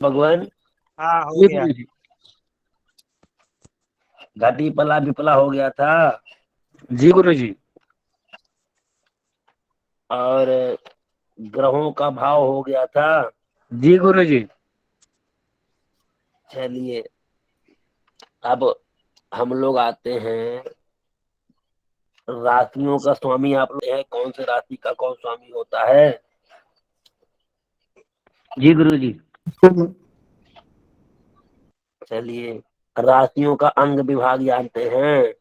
भगवान। हाँ, हो जी गया। गुरु जी। घटी पला विपला हो गया था। जी गुरु जी। और ग्रहों का भाव हो गया था। जी गुरु जी। चलिए, अब हम लोग आते हैं। राशियों का स्वामी आप लोग हैं, कौन से राशि का कौन स्वामी होता है? जी गुरु जी। चलिए, राशियों का अंग विभाग जानते हैं?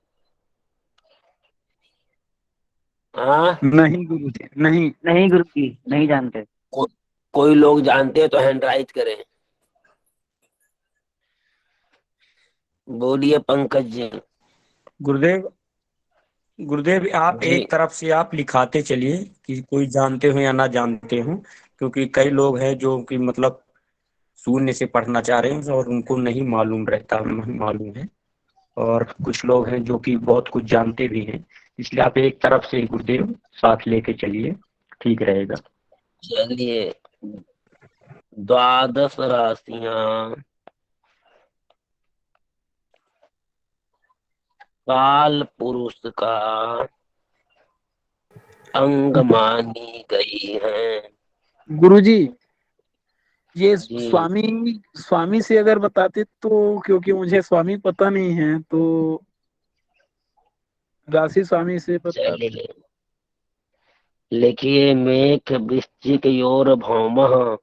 हाँ। नहीं गुरु जी, नहीं नहीं गुरु जी, नहीं जानते। को, कोई लोग जानते हैं तो हैंड राइज करें। बोलिए पंकज जी। गुरुदेव, गुरुदेव आप जी। एक तरफ से आप लिखाते चलिए कि कोई जानते हो या ना जानते हो, क्योंकि कई लोग हैं जो कि मतलब शून्य से पढ़ना चाह रहे हैं और उनको नहीं मालूम रहता, नहीं मालूम है। और कुछ लोग हैं जो कि बहुत कुछ जानते भी हैं। इसलिए आप एक तरफ से ही गुरुदेव साथ लेके चलिए, ठीक रहेगा। चलिए, द्वादश राशियां काल पुरुष का अंग मानी गई हैं। गुरु जी, ये जी। स्वामी, स्वामी से अगर बताते तो, क्योंकि मुझे स्वामी पता नहीं है, तो राशि स्वामी से बताते। चलिए, लिखिए मेष वृश्चिक योर भौमः।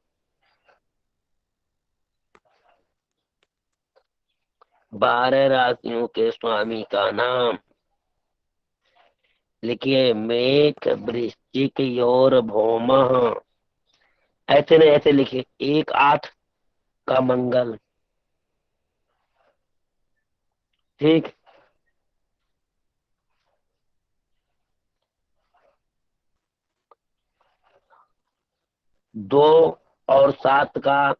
12 राशियों के स्वामी का नाम लिखिए, मेष वृश्चिक योर भौमः। ऐसे नहीं, ऐसे लिखिए, 1 8 का मंगल। ठीक। 2 और 7 का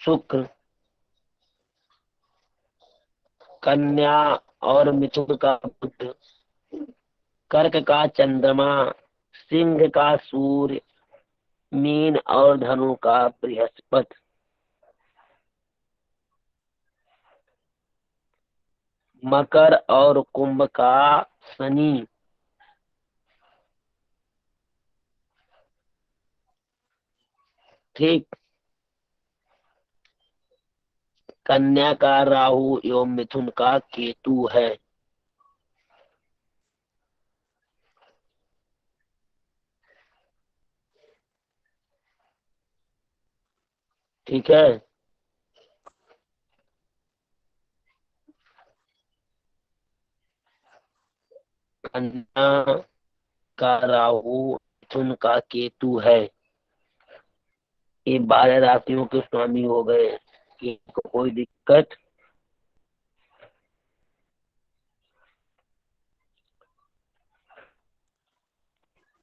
शुक्र। कन्या और मिथुन का बुध। कर्क का चंद्रमा। सिंह का सूर्य। मीन और धनु का बृहस्पति। मकर और कुंभ का शनि। ठीक। कन्या का राहु एवं मिथुन का केतु है। ठीक है। कन्या का राहु मिथुन का केतु है। ये 12 राशियों के स्वामी हो गए। इनको कोई दिक्कत?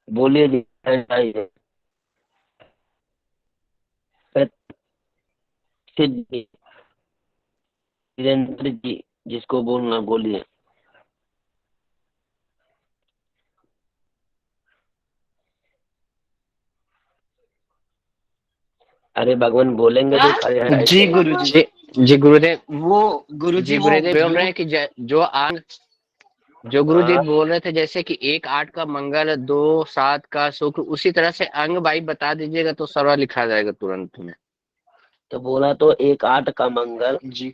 बोलिए जी। सिद्धि वीरेंद्र जी, जिसको बोलना बोलिए। अरे भगवान, बोलेंगे तो खड़े हैं जी ऐसे। गुरुजी। जी गुरुदेव। वो गुरु जी जी, वो गुरुदेव बोल जो रहे हैं कि जो आंग, जो गुरुजी हाँ, बोल रहे थे जैसे कि 1 8 का मंगल, 2 7 का शुक्र, उसी तरह से अंग भाई बता दीजिएगा तो सरवा लिखा जाएगा तुरंत में। तो बोला तो 1 8 का मंगल। जी।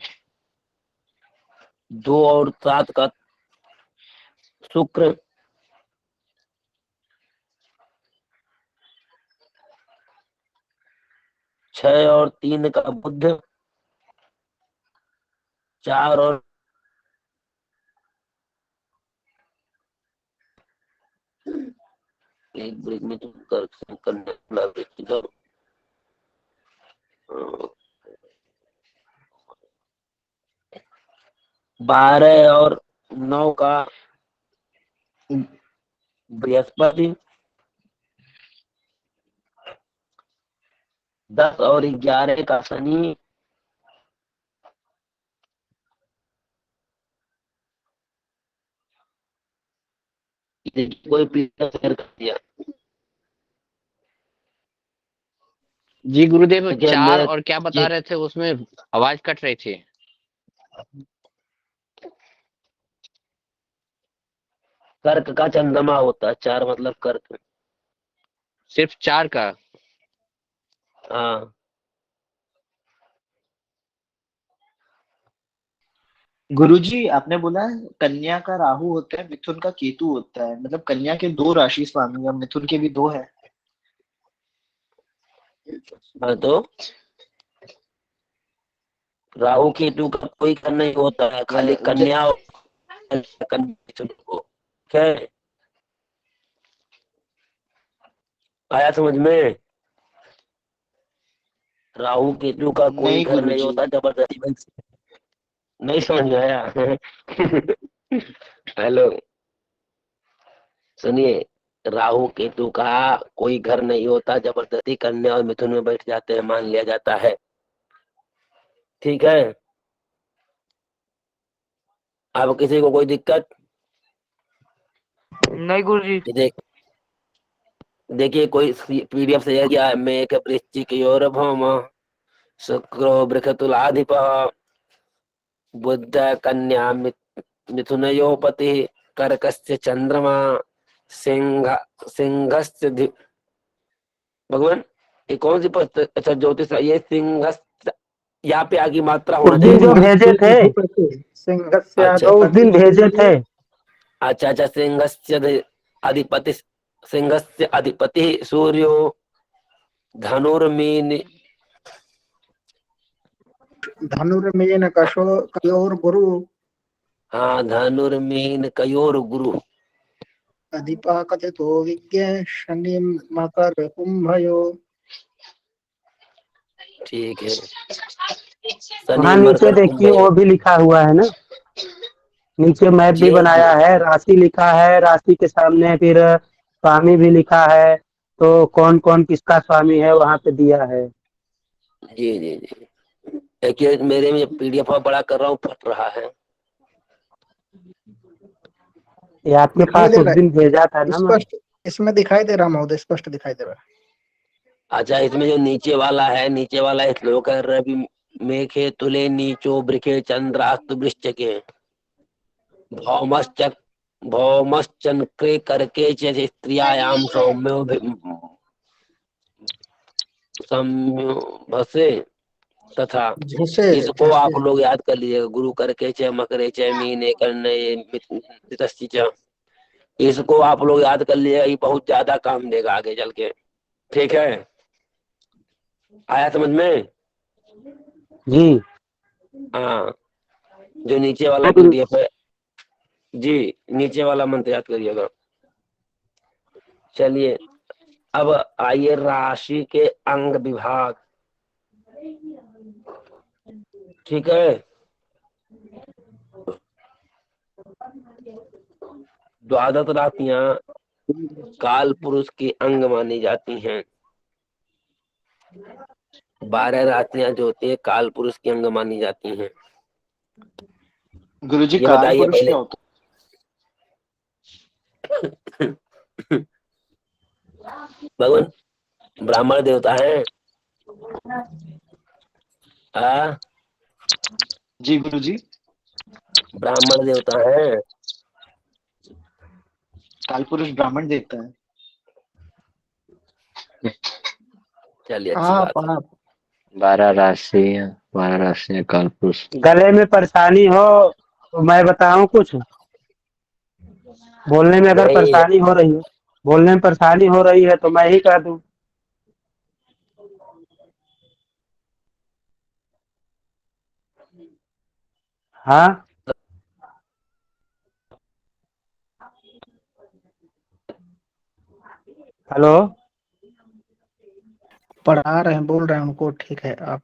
2 और 7 का शुक्र। 6 और 3 का बुध। 4 और एक ब्रेक में तुम कर 12 और 9 का बृहस्पति। 10 और 11 का शनि। कोई पीछा शेयर कर दिया। जी गुरुदेव, ठीक है, चार मैं और क्या बता ये रहे थे उसमें? आवाज कट रही थी। कर्क का चंद्रमा होता है, चार मतलब कर्क। सिर्फ चार का? हाँ। गुरुजी आपने बोला कन्या का राहु होता है, मिथुन का केतु होता है, मतलब कन्या के दो राशि स्वामी और मिथुन के भी दो है। हाँ तो राहु केतु का कोई घर नहीं होता है, खाली कन्या और मिथुन को। क्या है? आया समझ में? राहु केतु का कोई नहीं घर नहीं गुरुजी। होता, जबरदस्ती नहीं समझ में आया? हेलो, सुनिए, राहु केतु का कोई घर नहीं होता, जबरदस्ती कन्या और मिथुन में बैठ जाते हैं, मान लिया जाता है। ठीक है। अब किसी को कोई दिक्कत? नहीं गुरुजी। देख देखिए, कोई पीडीएफ से यह गया है, मेघ वृश्चिक योर भौम शुक्रो बृहतुलाधिप बुध कन्या मिथुनयो पति कर्कस्य चंद्रमा सिंह सिंहस्य भगवान, ये कौन सी अच्छा ज्योतिष है? ये सिंह, यहाँ पे आगे मात्रा होना उस दिन जो चाहिए। भेजे थे, अच्छा तो उस दिन भेजे थे। अच्छा अच्छा, सिंहस्य अधिपति, सिंहस्य अधिपति सूर्यो धनुर्मीन, धनुर्मीन कयोर गुरु हाँ धनुर्मीन कयोर गुरु। अधिपा कथितो विज्ञ शनि मकर कुंभयो। ठीक है, शनि वहाँ नीचे मकर कुंभ। देखिए वो भी लिखा हुआ है ना, नीचे मैप भी जी जी बनाया है, राशि लिखा है, राशि के सामने फिर स्वामी भी लिखा है, तो कौन कौन किसका स्वामी है वहाँ पे दिया है। जी जी जी। देखिए, मेरे में पीडीएफ बड़ा कर रहा हूँ, फट रहा है। ये आपके दिखाई पास दे उस रहा दिन भेजा था है ना मैं। स्पष्ट, इसमें दिखाई दे रहा महोदय, स्पष्ट दिखाई दे रहा है। अच्छा, इसमें जो नीचे वाला है, नीचे वाला श्लोक है, रवि मेघे तुले नीचो वृखे चंद्रास्तु वृश्चिके भौमश्च भौमश्चक्रे करके च स्त्रियायाम सौम्यो संभसे तथा। झुसे इसको आप झुसे। लोग याद कर लीजिएगा, गुरु करके च मकरे च मीने करने मितस्ति च। इसको आप लोग याद कर लीजिएगा, ये बहुत ज्यादा काम देगा आगे चल के। ठीक है, आया समझ में? जी। हाँ, जो नीचे वाला हाँ गुरु। पीडीएफ है जी, नीचे वाला मंत्र याद करिएगा। चलिए, अब आइए राशि के अंग विभाग। ठीक है, द्वादश राशियां काल पुरुष के अंग मानी जाती हैं। 12 राशियां जो होती है काल पुरुष के अंग मानी जाती हैं। गुरुजी ये काल बताइए पुरुष पहले। क्या होता भगवान ब्राह्मण देवता है। हाँ, है? जी गुरुजी। ब्राह्मण देवता है। काल पुरुष ब्राह्मण देवता है। चलिए, अच्छी आप बात है। 12 राशि काल पुरुष। गले में परेशानी हो तो मैं बताऊं कुछ, बोलने में अगर नहीं, परेशानी हो रही है, बोलने में परेशानी हो रही है तो मैं ही कह दूं। हाँ। हेलो। पढ़ा रहे हैं, बोल रहे हैं उनको, ठीक है आप।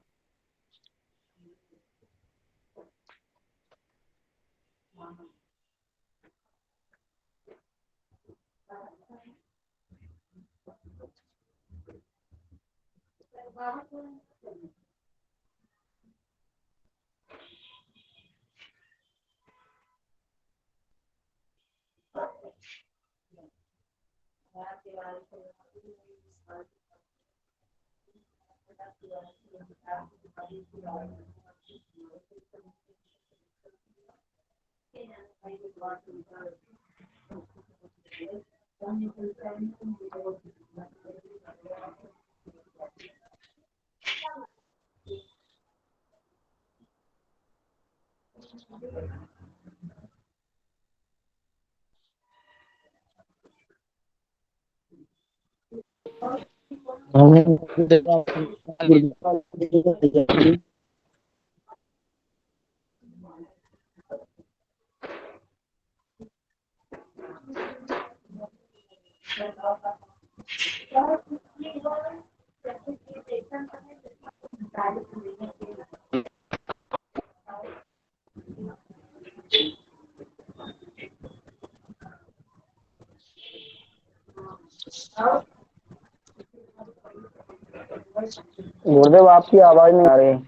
गुरुदेव आपकी आवाज नहीं आ रही।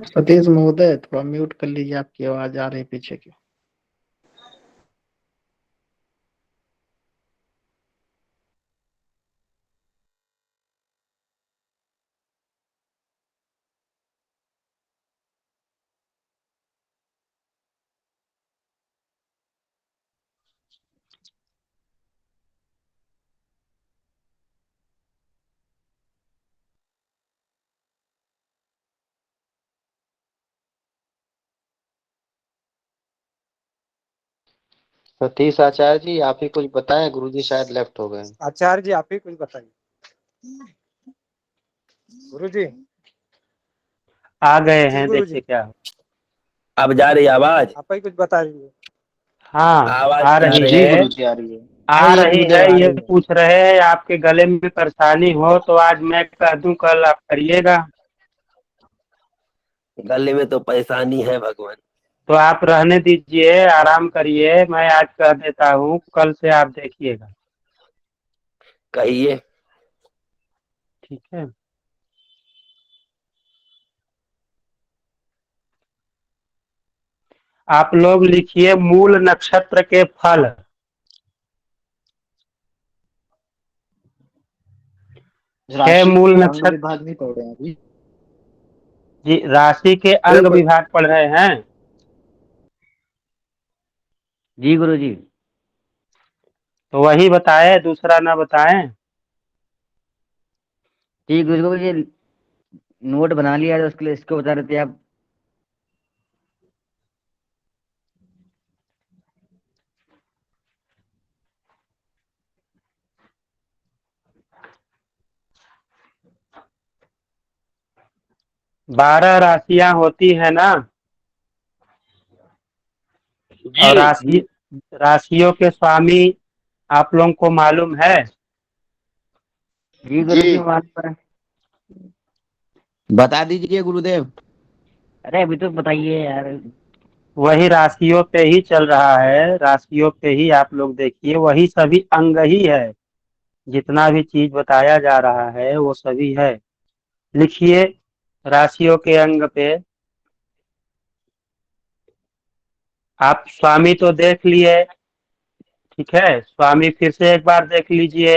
सतीश महोदय थोड़ा म्यूट कर लीजिए, आपकी आवाज आ रही है पीछे की। सतीश आचार्य जी आप ही कुछ बताएं, गुरुजी शायद लेफ्ट हो गए। आचार्य जी आप ही कुछ बताइए। गुरु जी आ गए हैं, गुरु जी देखिए क्या। अब जा रही आवाज? आप ही कुछ बता दीजिए। हाँ आवाज आ जा रही रही जी है, गुरुजी आ रही है। आ जी रही है। गुरुदेव आ ये रही है। पूछ रहे हैं आपके गले में परेशानी हो तो आज मैं कह दूं, कल आप करिएगा। गले में तो परेशानी है भगवान। तो आप रहने दीजिए, आराम करिए, मैं आज कह देता हूँ, कल से आप देखिएगा। कहिए। ठीक है। आप लोग लिखिए मूल नक्षत्र के फल। छह राशि मूल के अंग नक्षत्र। विभाग नहीं पढ़ रहे हैं अभी। जी, राशि के अंग विभाग पढ़ रहे हैं। जी गुरु जी। तो वही बताए, दूसरा ना बताएं। ठीक गुरु जी, ये नोट बना लिया है, उसके लिए इसको बता रहे थे आप। बारह राशियां होती है ना, और राशियों के स्वामी आप लोगों को मालूम है। जी गुरु जी जी मान पर। बता दीजिए गुरुदेव। अरे अभी तो बताइए यार। वही राशियों पे ही चल रहा है, राशियों पे ही आप लोग देखिए, वही सभी अंग ही है। जितना भी चीज बताया जा रहा है वो सभी है। लिखिए राशियों के अंग पे। आप स्वामी तो देख लिए, ठीक है, स्वामी फिर से एक बार देख लीजिए।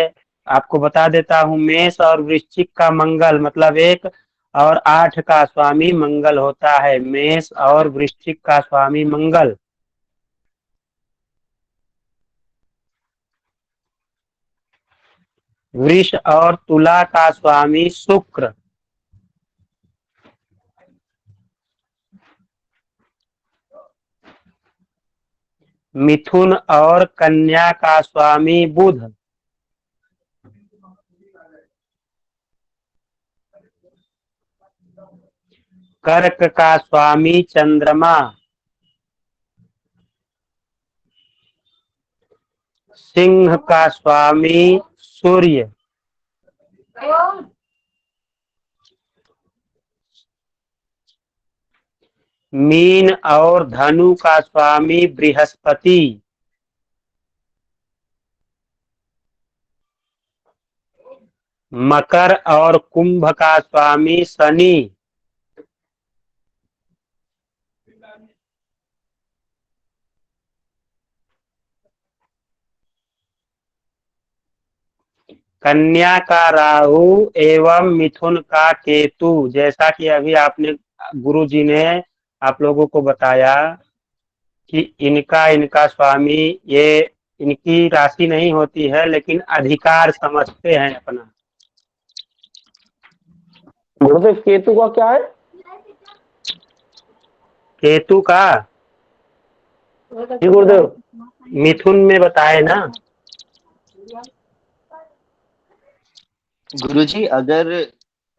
आपको बता देता हूँ, मेष और वृश्चिक का मंगल मतलब 1 और 8 का स्वामी मंगल होता है। मेष और वृश्चिक का स्वामी मंगल। वृष और तुला का स्वामी शुक्र। मिथुन और कन्या का स्वामी बुध। कर्क का स्वामी चंद्रमा। सिंह का स्वामी सूर्य, मीन और धनु का स्वामी बृहस्पति, मकर और कुंभ का स्वामी शनि, कन्या का राहु एवं मिथुन का केतु। जैसा कि अभी आपने गुरु जी ने आप लोगों को बताया कि इनका स्वामी, ये इनकी राशि नहीं होती है लेकिन अधिकार समझते हैं अपना। गुरुदेव केतु का क्या है? केतु का जी गुरुदेव। मिथुन में बताए ना। गुरुजी अगर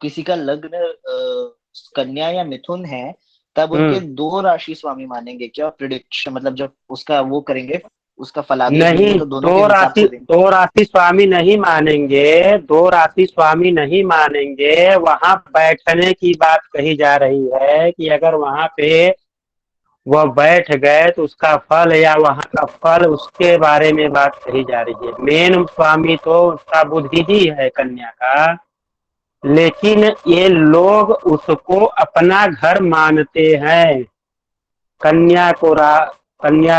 किसी का लग्न कन्या या मिथुन है तब उनके 2 राशि स्वामी मानेंगे क्या? प्रिडिक्शन मतलब जब उसका वो करेंगे, उसका फलादेश नहीं, देंगे तो दोनों के हिसाब से देंगे। 2 राशि स्वामी नहीं मानेंगे, 2 राशि स्वामी नहीं मानेंगे। वहां बैठने की बात कही जा रही है कि अगर वहां पे वह बैठ गए तो उसका फल या वहां का फल, उसके बारे में बात कही जा रही है। मेन स्वामी तो उसका बुद्धि ही है कन्या का, लेकिन ये लोग उसको अपना घर मानते हैं। कन्या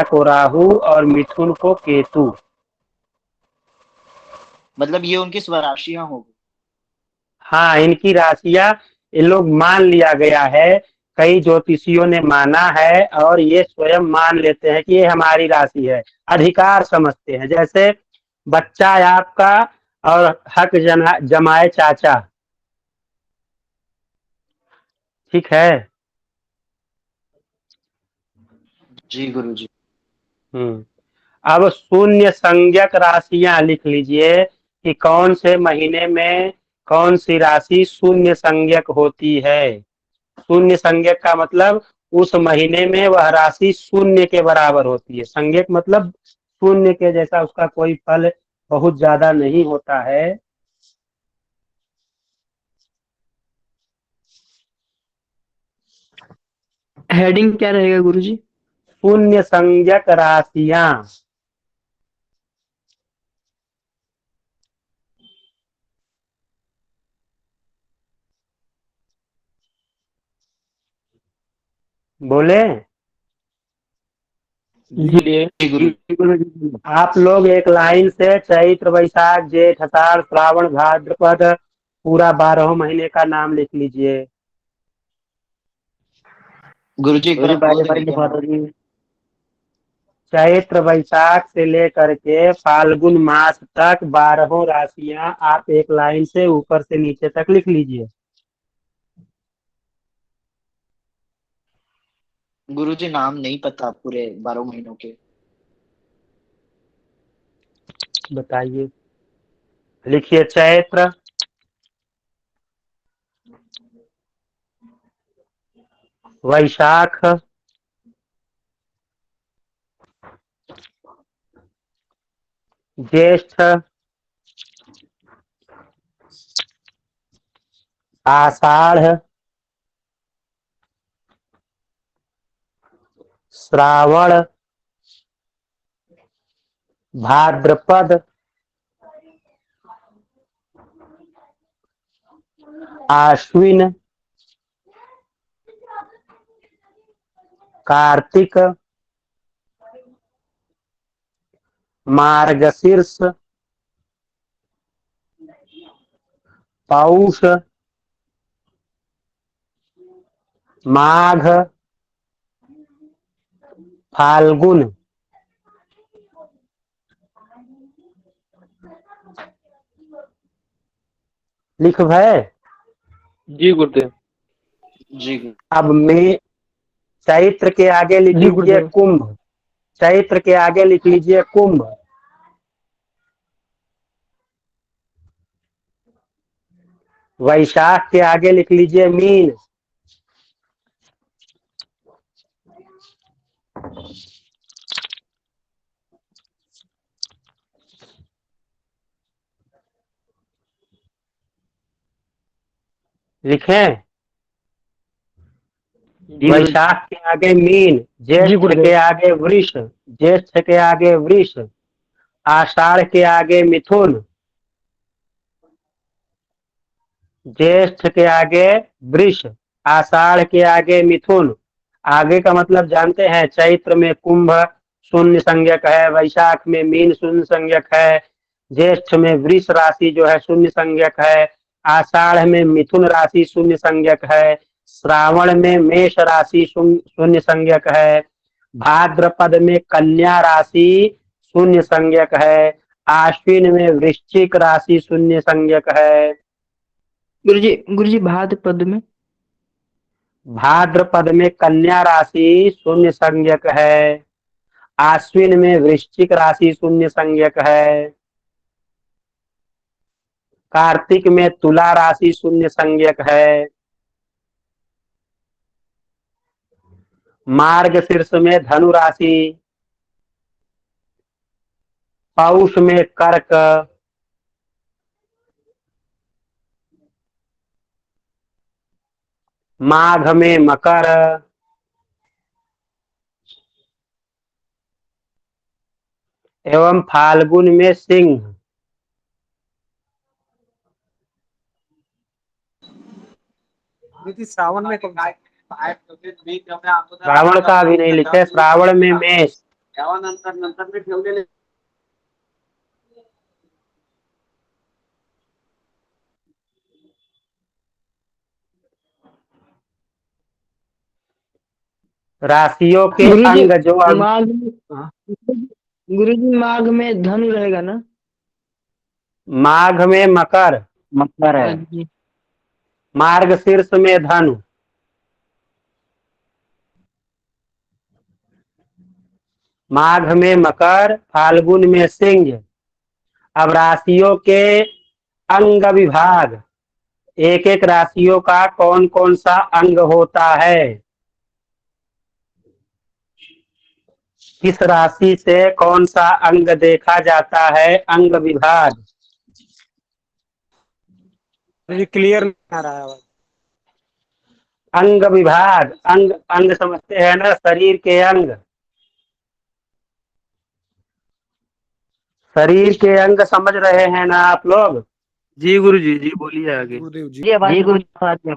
को राहु और मिथुन को केतु। मतलब ये उनकी स्वराशियां होगी। हाँ, इनकी राशियां ये लोग मान लिया गया है, कई ज्योतिषियों ने माना है और ये स्वयं मान लेते हैं कि ये हमारी राशि है, अधिकार समझते हैं। जैसे बच्चा है आपका और हक जमाए चाचा, ठीक है। जी गुरुजी। अब शून्य संज्ञक राशियां लिख लीजिए कि कौन से महीने में कौन सी राशि शून्य संज्ञक होती है। शून्य संज्ञक का मतलब उस महीने में वह राशि शून्य के बराबर होती है। संज्ञक मतलब शून्य के जैसा, उसका कोई फल बहुत ज्यादा नहीं होता है। हेडिंग क्या रहेगा गुरुजी? शून्य संज्ञक राशियां। बोले जी गुरुजी। आप लोग एक लाइन से चैत्र वैशाख जेठ आषाढ़ श्रावण भाद्रपद पूरा 12 महीने का नाम लिख लीजिए। गुरुजी एक बार आप बोल देंगे क्या लिखवा नाम? दो जी। चैत्र वैशाख से लेकर के फाल्गुन मास तक 12 राशियां आप एक लाइन से ऊपर से नीचे तक लिख लीजिए। गुरुजी नाम नहीं पता पूरे 12 महीनों के। बताइए, लिखिए। चैत्र, वैशाख, ज्येष्ठ, आषाढ़, श्रावण, भाद्रपद, आश्विन, कार्तिक, मार्गशीर्ष, पौष, माघ, फाल्गुन। लिख भय। जी गुरुदेव। जी अब में चैत्र के आगे लिख जी लीजिए गुरुदेव। कुंभ। चैत्र के आगे लिख लीजिए कुंभ। वैशाख के आगे लिख लीजिए मीन। लिखें? जी गुरु जी। वैशाख के आगे मीन, जी ज्येष्ठ गुरुदेव। के आगे वृष, ज्येष्ठ के आगे वृष, आषाढ़ के आगे मिथुन, ज्येष्ठ के आगे वृष, आषाढ़ के आगे मिथुन। आगे का मतलब जानते हैं, चैत्र में कुंभ शून्य संज्ञक है, वैशाख में मीन शून्य संज्ञक है, ज्येष्ठ में वृष राशि जो है शून्य संज्ञक है, आषाढ़ में मिथुन राशि शून्य संज्ञक है, श्रावण में मेष राशि शून्य संज्ञक है, भाद्रपद में कन्या राशि शून्य संज्ञक है, आश्विन में वृश्चिक राशि शून्य संज्ञक है। गुरुजी भाद्रपद में? भाद्रपद में कन्या राशि शून्य संज्ञक है, आश्विन में वृश्चिक राशि शून्य संज्ञक है, कार्तिक में तुला राशि शून्य संज्ञक है, मार्गशीर्ष में धनु राशि, पौष में कर्क, माघ में मकर, एवं फाल्गुन में सिंह। श्रावण में श्रावण का अभी नहीं लिखे, श्रावण में मेष, राशियों के गुरुजी अंग जो माघ में, गुरुजी माघ में धनु रहेगा ना? माघ में मकर, मकर है। जी। मार्गशीर्ष में धनु, माघ में मकर, फाल्गुन में सिंह। अब राशियों के अंग विभाग, एक एक राशियों का कौन कौन सा अंग होता है, किस राशि से कौन सा अंग देखा जाता है, अंग विभाग। मुझे क्लियर नहीं आ रहा है। अंग विभाग, अंग अंग समझते हैं ना, शरीर के अंग, शरीर के अंग समझ रहे हैं ना आप लोग? जी गुरुजी, जी बोलिए आगे। जी गुरु जी।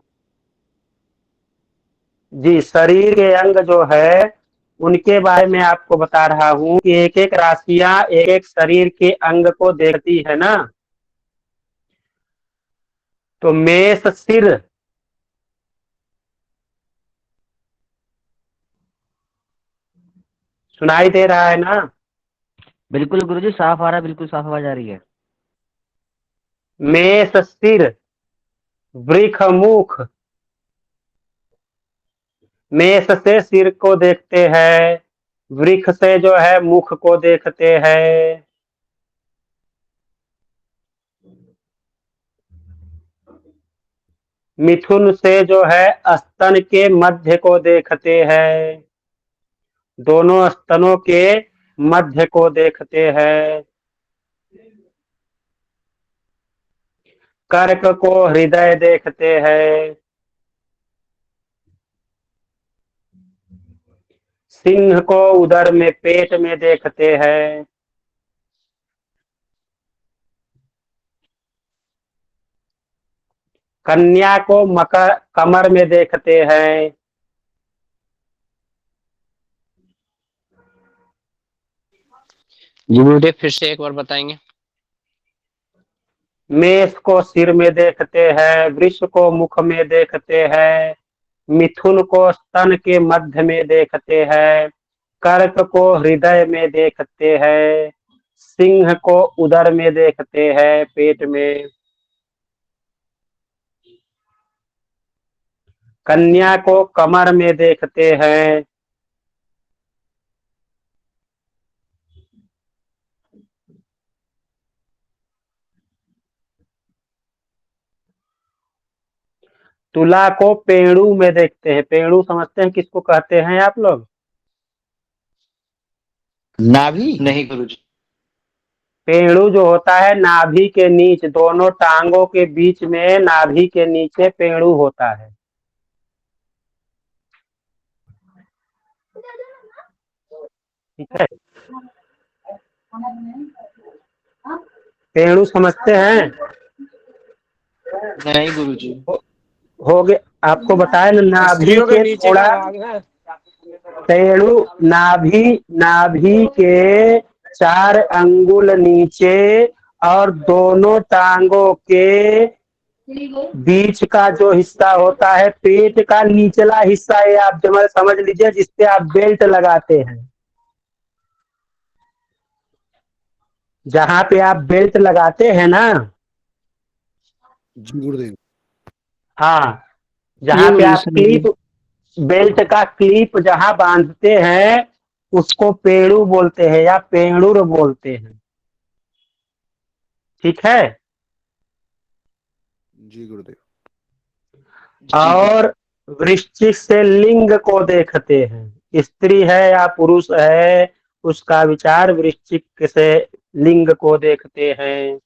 जी, शरीर के अंग जो है उनके बारे में आपको बता रहा हूँ कि एक एक राशियां एक एक शरीर के अंग को देखती है ना। तो मेष सिर, सुनाई दे रहा है ना? बिल्कुल गुरु जी, साफ आ रहा है, बिल्कुल साफ आवाज आ रही है। मेष सिर, वृष मुख, मेष से सिर को देखते हैं, वृष से जो है मुख को देखते हैं, मिथुन से जो है स्तन के मध्य को देखते हैं, दोनों स्तनों के मध्य को देखते हैं, कर्क को हृदय देखते हैं, सिंह को उदर में पेट में देखते हैं, कन्या को मकर कमर में देखते हैं, जी गुरुदेव फिर से एक बार बताएंगे? मेष को सिर में देखते हैं, वृष को मुख में देखते हैं, मिथुन को स्तन के मध्य में देखते हैं, कर्क को हृदय में देखते हैं, सिंह को उदर में देखते हैं, पेट में, कन्या को कमर में देखते हैं, तुला को पेड़ू में देखते हैं। पेड़ू समझते हैं किसको कहते हैं आप लोग? नाभि नहीं गुरुजी। पेड़ू जो होता है नाभि के नीचे, दोनों टांगों के बीच में नाभि के नीचे पेड़ू होता है। ठीक है, पेड़ू समझते हैं? नहीं गुरुजी। हो गया, आपको बताया ना, नाभि स्त्रियों के के नीचे थोड़ा का भाग है। पेड़ू, नाभि नाभि के 4 अंगुल नीचे और दोनों टांगों के बीच का जो हिस्सा होता है, पेट का निचला हिस्सा, ये आप समझ लीजिए, जिससे आप बेल्ट लगाते हैं। जहां पे आप बेल्ट लगाते हैं ना, जी गुरुदेव। हाँ, जी जहां पे गुरुजी आप समझ गए। क्लिप, बेल्ट का क्लिप जहां बांधते हैं, उसको पेड़ू बोलते हैं या पेड़ुर बोलते हैं। ठीक है। जी गुरुदेव। जी और वृश्चिक से लिंग को देखते हैं, स्त्री है या पुरुष है, उसका विचार वृश्चिक से लिंग को देखते हैं।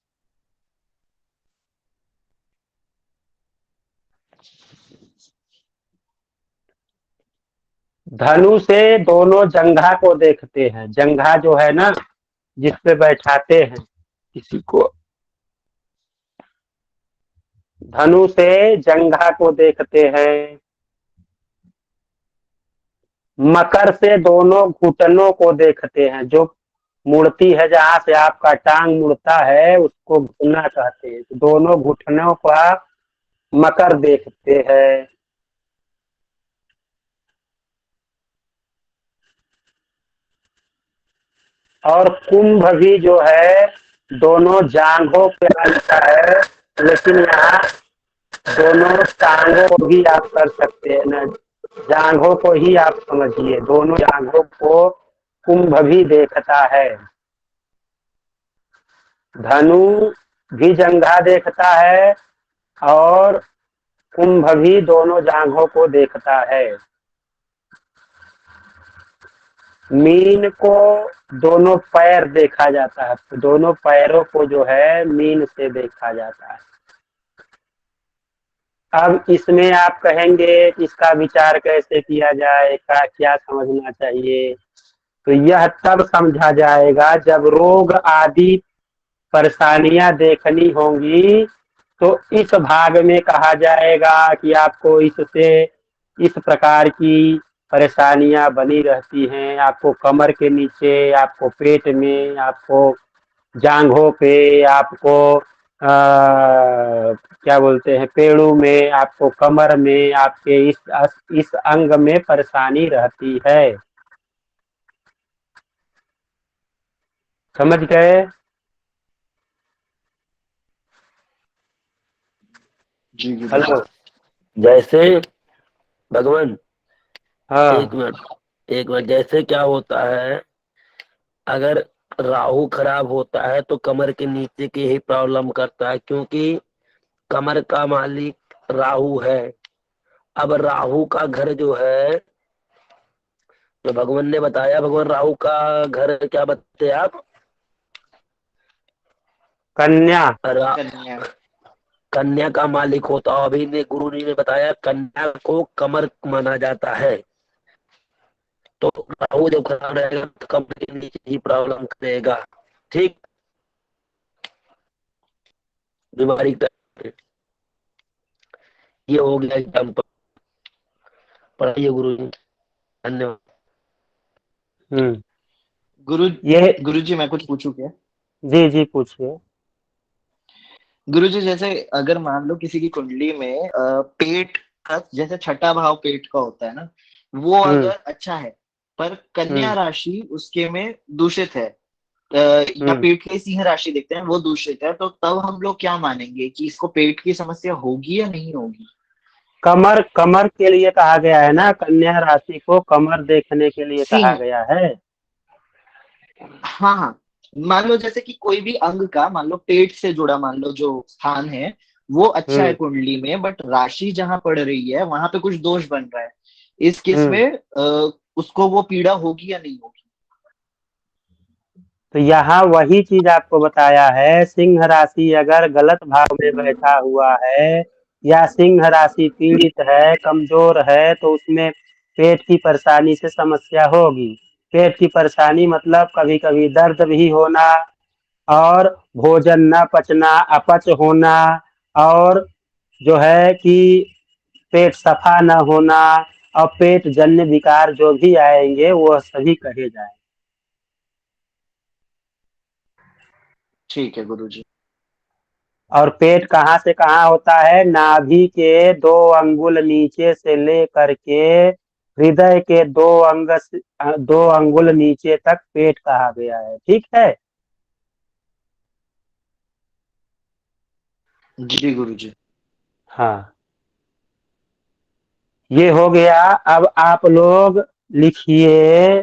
धनु से दोनों जंघा को देखते हैं, जंघा जो है ना, जिस पे बैठाते हैं किसी को, धनु से जंघा को देखते हैं। मकर से दोनों घुटनों को देखते हैं, जो मुड़ती है, जहां से आपका टांग मुड़ता है उसको घुटना कहते हैं, दोनों घुटनों का मकर देखते हैं। और कुंभ भी जो है दोनों जांघों पे बनता है, लेकिन यहाँ दोनों टांगों को भी आप कर सकते हैं ना, जांघों को ही आप समझिए, दोनों जांघों को कुंभ भी देखता है। धनु भी जंघा देखता है और कुंभ भी दोनों जांघों को देखता है। मीन को दोनों पैर देखा जाता है, दोनों पैरों को जो है मीन से देखा जाता है। अब इसमें आप कहेंगे कि इसका विचार कैसे किया जाए, क्या समझना चाहिए, तो यह तब समझा जाएगा जब रोग आदि परेशानियां देखनी होंगी, तो इस भाग में कहा जाएगा कि आपको इससे इस प्रकार की परेशानियां बनी रहती हैं, आपको कमर के नीचे, आपको पेट में, आपको जांघों पे, आपको क्या बोलते हैं, पेड़ू में, आपको कमर में, आपके इस अंग में परेशानी रहती है। समझ गए? जी गुरुजी। हेलो। जैसे भगवान, एक हाँ। मिनट, एक मिनट, जैसे क्या होता है, अगर राहु खराब होता है तो कमर के नीचे की ही प्रॉब्लम करता है, क्योंकि कमर का मालिक राहु है। अब राहु का घर जो है, तो भगवान ने बताया, भगवान राहु का घर क्या बताते आप? कन्या। कन्या। कन्या का मालिक होता है। अभी ने गुरु जी ने बताया कन्या को कमर माना जाता है, तो राहु जब खराब रहेगा तो कमर के नीचे ही प्रॉब्लम करेगा। ठीक, बीमारी का ये हो गया एग्जाम्पल। पढ़ाइए गुरु जी, धन्यवाद। गुरु ये गुरुजी मैं कुछ पूछूं क्या? जी जी पूछिए। गुरुजी जैसे अगर मान लो किसी की कुंडली में पेट का जैसे छठा भाव पेट का होता है ना, वो अगर अच्छा है पर कन्या राशि उसके में दूषित है, या पेट की सिंह राशि देखते हैं वो दूषित है, तो तब हम लोग क्या मानेंगे कि इसको पेट की समस्या होगी या नहीं होगी? कमर, कमर के लिए कहा गया है ना, कन्या राशि को कमर देखने के लिए कहा सिंह। गया है। हाँ हाँ, मान लो जैसे कि कोई भी अंग का, मान लो पेट से जुड़ा मान लो जो स्थान है वो अच्छा है कुंडली में, बट राशि जहां पड़ रही है वहां पे कुछ दोष बन रहा है, इस केस में उसको वो पीड़ा होगी या नहीं होगी? तो यहाँ वही चीज आपको बताया है, सिंह राशि अगर गलत भाव में बैठा हुआ है या सिंह राशि पीड़ित है, कमजोर है, तो उसमें पेट की परेशानी से समस्या होगी। पेट की परेशानी मतलब कभी कभी दर्द भी होना, और भोजन न पचना, अपच होना, और जो है कि पेट सफा न होना, और पेट जन्य विकार जो भी आएंगे वो सभी कहे जाए। ठीक है गुरुजी। और पेट कहाँ से कहाँ होता है? नाभि के 2 अंगुल नीचे से लेकर के हृदय के 2 अंगुल नीचे तक पेट कहा गया है। ठीक है। जी गुरुजी। हाँ, ये हो गया। अब आप लोग लिखिए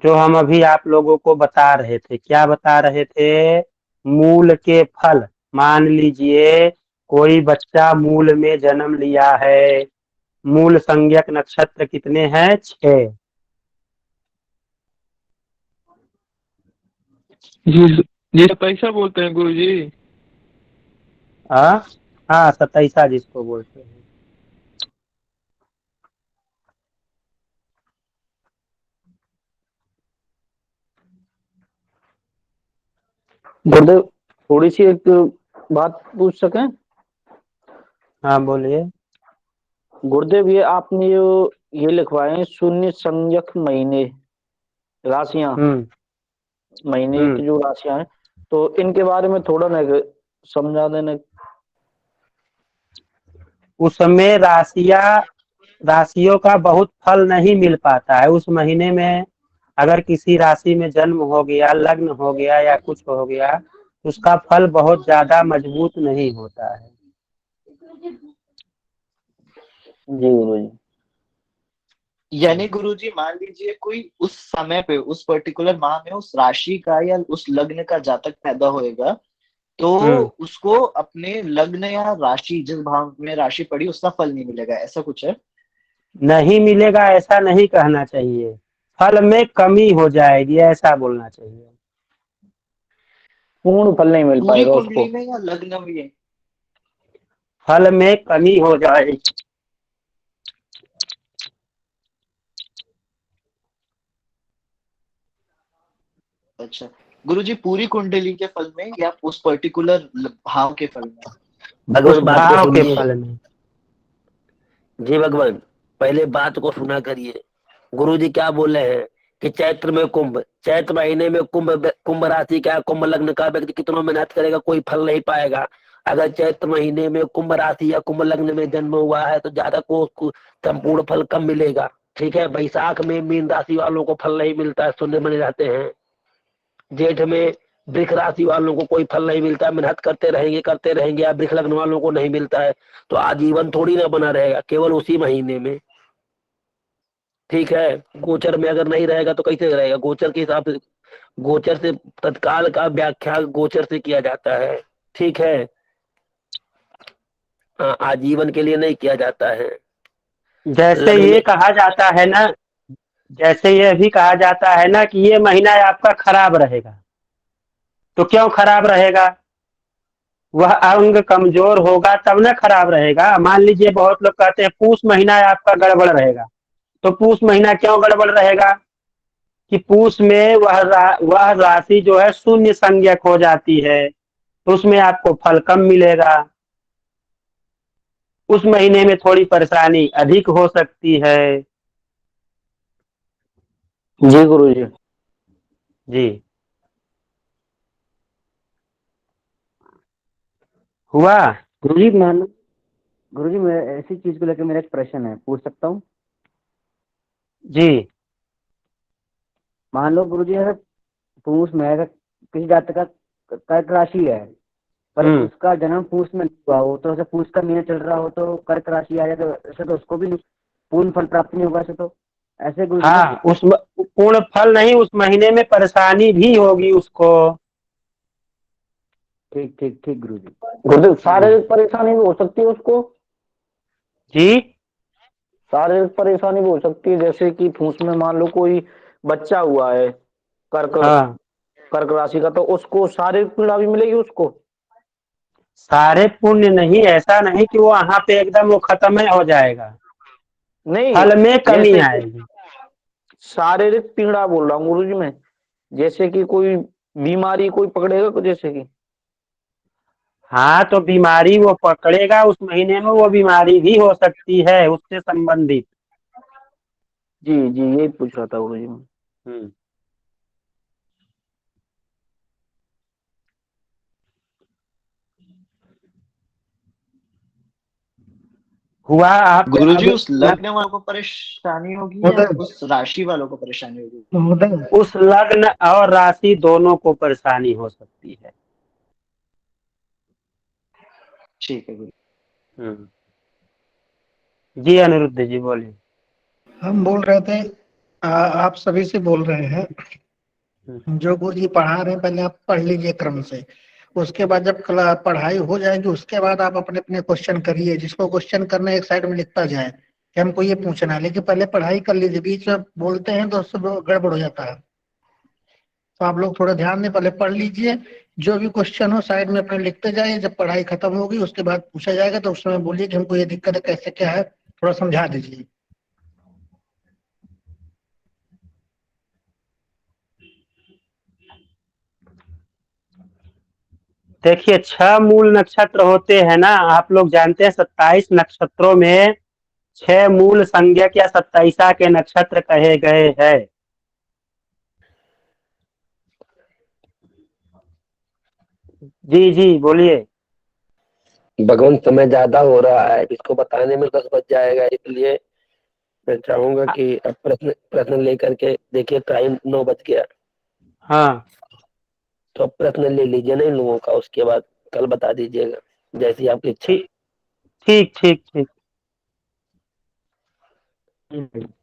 जो हम अभी आप लोगों को बता रहे थे। क्या बता रहे थे? मूल के फल। मान लीजिए कोई बच्चा मूल में जन्म लिया है, मूल संज्ञक नक्षत्र कितने हैं? 6। जी जी, पैसा बोलते हैं गुरु जी। हाँ हाँ, 27 जिसको बोलते हैं। गुरुदेव, थोड़ी सी एक बात पूछ सकें? हाँ बोलिए। गुरुदेव, ये आपने जो ये लिखवाए हैं शून्य संज्ञक महीने, राशियां, हम्म महीने हम्म की जो राशियां हैं, तो इनके बारे में थोड़ा ना समझा देना। उसमें राशियों का बहुत फल नहीं मिल पाता है उस महीने में। अगर किसी राशि में जन्म हो गया, लग्न हो गया या कुछ हो गया, तो उसका फल बहुत ज्यादा मजबूत नहीं होता है। जी गुरु जी। यानी गुरुजी मान लीजिए कोई उस समय पे उस पर्टिकुलर माह में उस राशि का या उस लग्न का जातक पैदा होएगा, तो हम्म उसको अपने लग्न या राशि जिस भाव में राशि पड़ी उसका फल नहीं मिलेगा, ऐसा कुछ है? नहीं मिलेगा ऐसा नहीं कहना चाहिए, फल में कमी हो जाएगी ऐसा बोलना चाहिए। पूर्ण फल नहीं मिल पूरी पाएगा उसको। कुंडली में या लग्न में? फल में कमी हो जाएगी। अच्छा गुरुजी, पूरी कुंडली के फल में या उस पर्टिकुलर भाव के फल में? उस भगवान बात को भाव के सुनिए। फल में। जी भगवान, पहले बात को सुना करिए। गुरु जी क्या बोले हैं कि चैत्र में कुंभ, चैत्र महीने में कुंभ राशि का, कुंभ लग्न का व्यक्ति कितना मेहनत करेगा कोई फल नहीं पाएगा। अगर चैत्र महीने में कुंभ राशि या कुंभ लग्न में जन्म हुआ है तो ज्यादा को संपूर्ण फल कम मिलेगा। ठीक है। बैसाख में मीन राशि वालों को फल नहीं मिलता है, शून्य बने रहते हैं। जेठ में वृष राशि वालों को कोई फल नहीं मिलता, मेहनत करते रहेंगे, या वृष लग्न वालों को नहीं मिलता है। तो आजीवन थोड़ी ना बना रहेगा, केवल उसी महीने में। ठीक है। गोचर में अगर नहीं रहेगा तो कैसे रहेगा? गोचर के हिसाब से, गोचर से तत्काल का व्याख्या गोचर से किया जाता है। ठीक है। आजीवन के लिए नहीं किया जाता है। जैसे लग्न ये में कहा जाता है ना, जैसे ये भी कहा जाता है ना कि ये महीना आपका खराब रहेगा, तो क्यों खराब रहेगा? वह अंग कमजोर होगा तब ना खराब रहेगा। मान लीजिए बहुत लोग कहते हैं पूष महीना आपका गड़बड़ रहेगा, तो पूष महीना क्यों गड़बड़ रहेगा? कि पूष में वह राशि जो है शून्य संज्ञक हो जाती है, तो उसमें आपको फल कम मिलेगा। उस महीने में थोड़ी परेशानी अधिक हो सकती है। जी गुरु जी। जी। हुआ? गुरु जी मान गुरु जी, मैं ऐसी चीज को लेकर मेरा एक प्रश्न है, पूछ सकता हूँ? जी। मान लो गुरु जी, अगर पूष में अगर किसी जातक का कर्क राशि है, पर उसका जन्म पूष में नहीं हुआ हो, तो ऐसे पूष का महीना चल रहा हो तो कर्क राशि आ जाए, तो ऐसे तो उसको भी पूर्ण फल प्राप्त नहीं होगा। ऐसे तो ऐसे गुरु जी ना। हाँ, उस पूर्ण फल नहीं, उस महीने में परेशानी भी होगी उसको। ठीक ठीक ठीक गुरु जी। गुरुदेव, शारीरिक परेशानी भी हो सकती है उसको? जी। शारीरिक परेशानी भी हो सकती है, जैसे कि फूस में मान लो कोई बच्चा हुआ है कर्क, हाँ कर्क राशि का, तो उसको शारीरिक पीड़ा भी मिलेगी उसको? सारे पुण्य नहीं, ऐसा नहीं कि वो वहां पे एकदम वो खत्म हो जाएगा, नहीं, फल में कमी जैसे आएगी। शारीरिक पीड़ा बोल रहा हूँ गुरु जी मैं, जैसे कि कोई बीमारी कोई पकड़ेगा को, जैसे कि हाँ, तो बीमारी वो पकड़ेगा उस महीने में, वो बीमारी भी हो सकती है उससे संबंधित। जी जी, यही पूछ रहा था गुरु जी मैं। हम्म। हुआ आप गुरुजी अब उस लग्न वालों को परेशानी होगी या महोदय उस राशि वालों को परेशानी होगी? महोदय उस लग्न और राशि दोनों को परेशानी हो सकती है। ठीक है गुरु। हम्म। जी अनिरुद्ध जी बोलिए। हम बोल रहे थे आप सभी से बोल रहे हैं, हम्म। जो गुरु जी पढ़ा रहे हैं पहले आप पढ़ लीजिए क्रम से, उसके बाद जब पढ़ाई हो जाएगी उसके बाद आप अपने अपने क्वेश्चन करिए, जिसको क्वेश्चन करना है एक साइड में लिखता जाए कि हमको ये पूछना है, लेकिन पहले पढ़ाई कर लीजिए, बीच में बोलते हैं तो सब गड़बड़ हो जाता है। तो आप लोग थोड़ा ध्यान दें, पहले पढ़ लीजिए, जो भी क्वेश्चन हो साइड में अपने लिखते जाइए, जब पढ़ाई खत्म होगी उसके बाद पूछा जाएगा तो उस समय बोलिए कि हमको ये दिक्कत है, कैसे क्या है, थोड़ा समझा दीजिए। देखिए 6 मूल नक्षत्र होते हैं ना, आप लोग जानते हैं 27 नक्षत्रों में 6 मूल संज्ञक या 27 के नक्षत्र कहे गए हैं। जी जी बोलिए। भगवान समय ज्यादा हो रहा है, इसको बताने में 10 बज जाएगा, इसलिए मैं चाहूंगा कि अब प्रश्न प्रश्न लेकर के देखिए, टाइम 9 बज गया, हाँ तो अब प्रश्न ले लीजिए ना इन लोगों का, उसके बाद कल बता दीजिएगा, जैसी आपकी इच्छा। ठीक ठीक ठीक ठीक।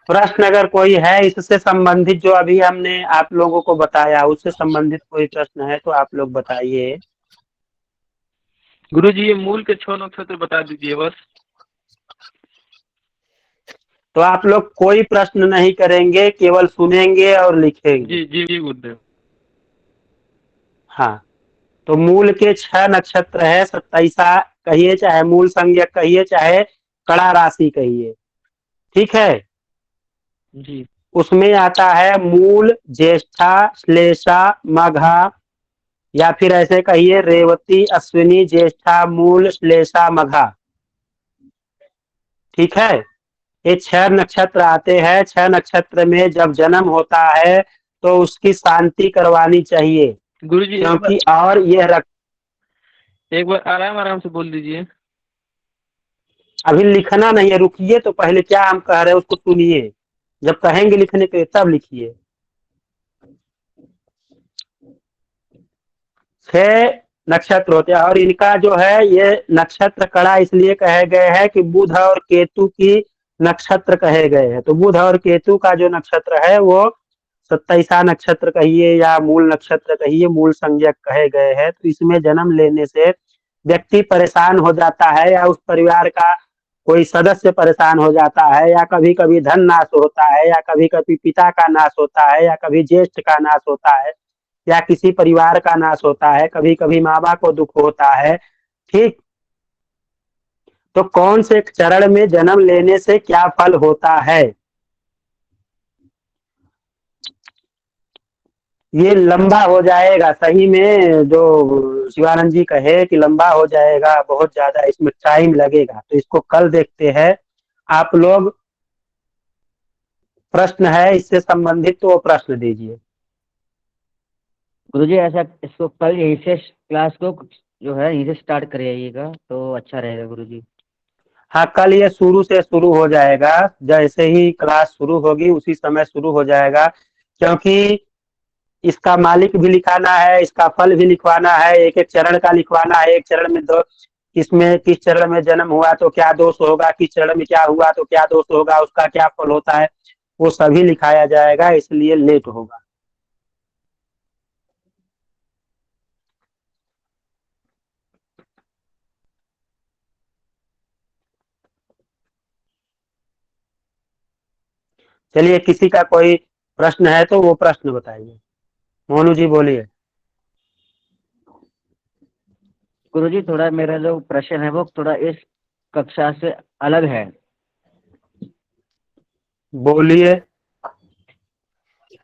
प्रश्न अगर कोई है इससे संबंधित, जो अभी हमने आप लोगों को बताया उससे संबंधित कोई प्रश्न है तो आप लोग बताइए। गुरु जी ये मूल के 6 नक्षत्र बता दीजिए बस। तो आप लोग कोई प्रश्न नहीं करेंगे, केवल सुनेंगे और लिखेंगे। जी जी जी गुरुदेव। हाँ, तो मूल के 6 नक्षत्र है, 27 कहिए चाहे मूल संज्ञक कहिए चाहे कड़ा राशि कहिए, ठीक है। जी उसमें आता है मूल, ज्येष्ठा, श्लेषा, मघा, या फिर ऐसे कहिए रेवती, अश्विनी, ज्येष्ठा, मूल, श्लेषा, मघा, ठीक है। ये 6 नक्षत्र आते हैं। 6 नक्षत्र में जब जन्म होता है तो उसकी शांति करवानी चाहिए, गुरु जी क्योंकि और यह एक बार आराम आराम से बोल दीजिए। अभी लिखना नहीं है, रुकिए तो पहले क्या हम कह रहे हैं उसको सुनिए, जब कहेंगे लिखने के तब लिखिए। 6 नक्षत्र होते हैं और इनका जो है ये नक्षत्र कड़ा इसलिए कहे गए हैं कि बुध और केतु की नक्षत्र कहे गए हैं। तो बुध और केतु का जो नक्षत्र है वो 27 नक्षत्र कहिए या मूल नक्षत्र कहिए, मूल संज्ञक कहे गए हैं। तो इसमें जन्म लेने से व्यक्ति परेशान हो जाता है या उस परिवार का कोई सदस्य परेशान हो जाता है, या कभी कभी धन नाश होता है, या कभी कभी पिता का नाश होता है, या कभी ज्येष्ठ का नाश होता है, या किसी परिवार का नाश होता है, कभी कभी माँ बाप को दुख होता है, ठीक। तो कौन से चरण में जन्म लेने से क्या फल होता है, ये लंबा हो जाएगा सही में, जो शिवानंद जी कहे कि लंबा हो जाएगा, बहुत ज्यादा इसमें टाइम लगेगा, तो इसको कल देखते हैं। आप लोग प्रश्न है इससे संबंधित तो वो प्रश्न दीजिए। गुरु जी ऐसा, इसको कल यहीं से क्लास को जो है यहीं से स्टार्ट करिएगा तो अच्छा रहेगा गुरु जी। हाँ, कल ये शुरू से शुरू हो जाएगा, जैसे ही क्लास शुरू होगी उसी समय शुरू हो जाएगा, क्योंकि इसका मालिक भी लिखाना है, इसका फल भी लिखवाना है, एक एक चरण का लिखवाना है। एक चरण में दो, किसमें किस चरण में जन्म हुआ तो क्या दोष होगा, किस चरण में क्या हुआ तो क्या दोष होगा, उसका क्या फल होता है, वो सभी लिखाया जाएगा, इसलिए लेट होगा। चलिए, किसी का कोई प्रश्न है तो वो प्रश्न बताइए। मोनू जी बोलिए। गुरुजी थोड़ा मेरा जो प्रश्न है वो थोड़ा इस कक्षा से अलग है। बोलिए।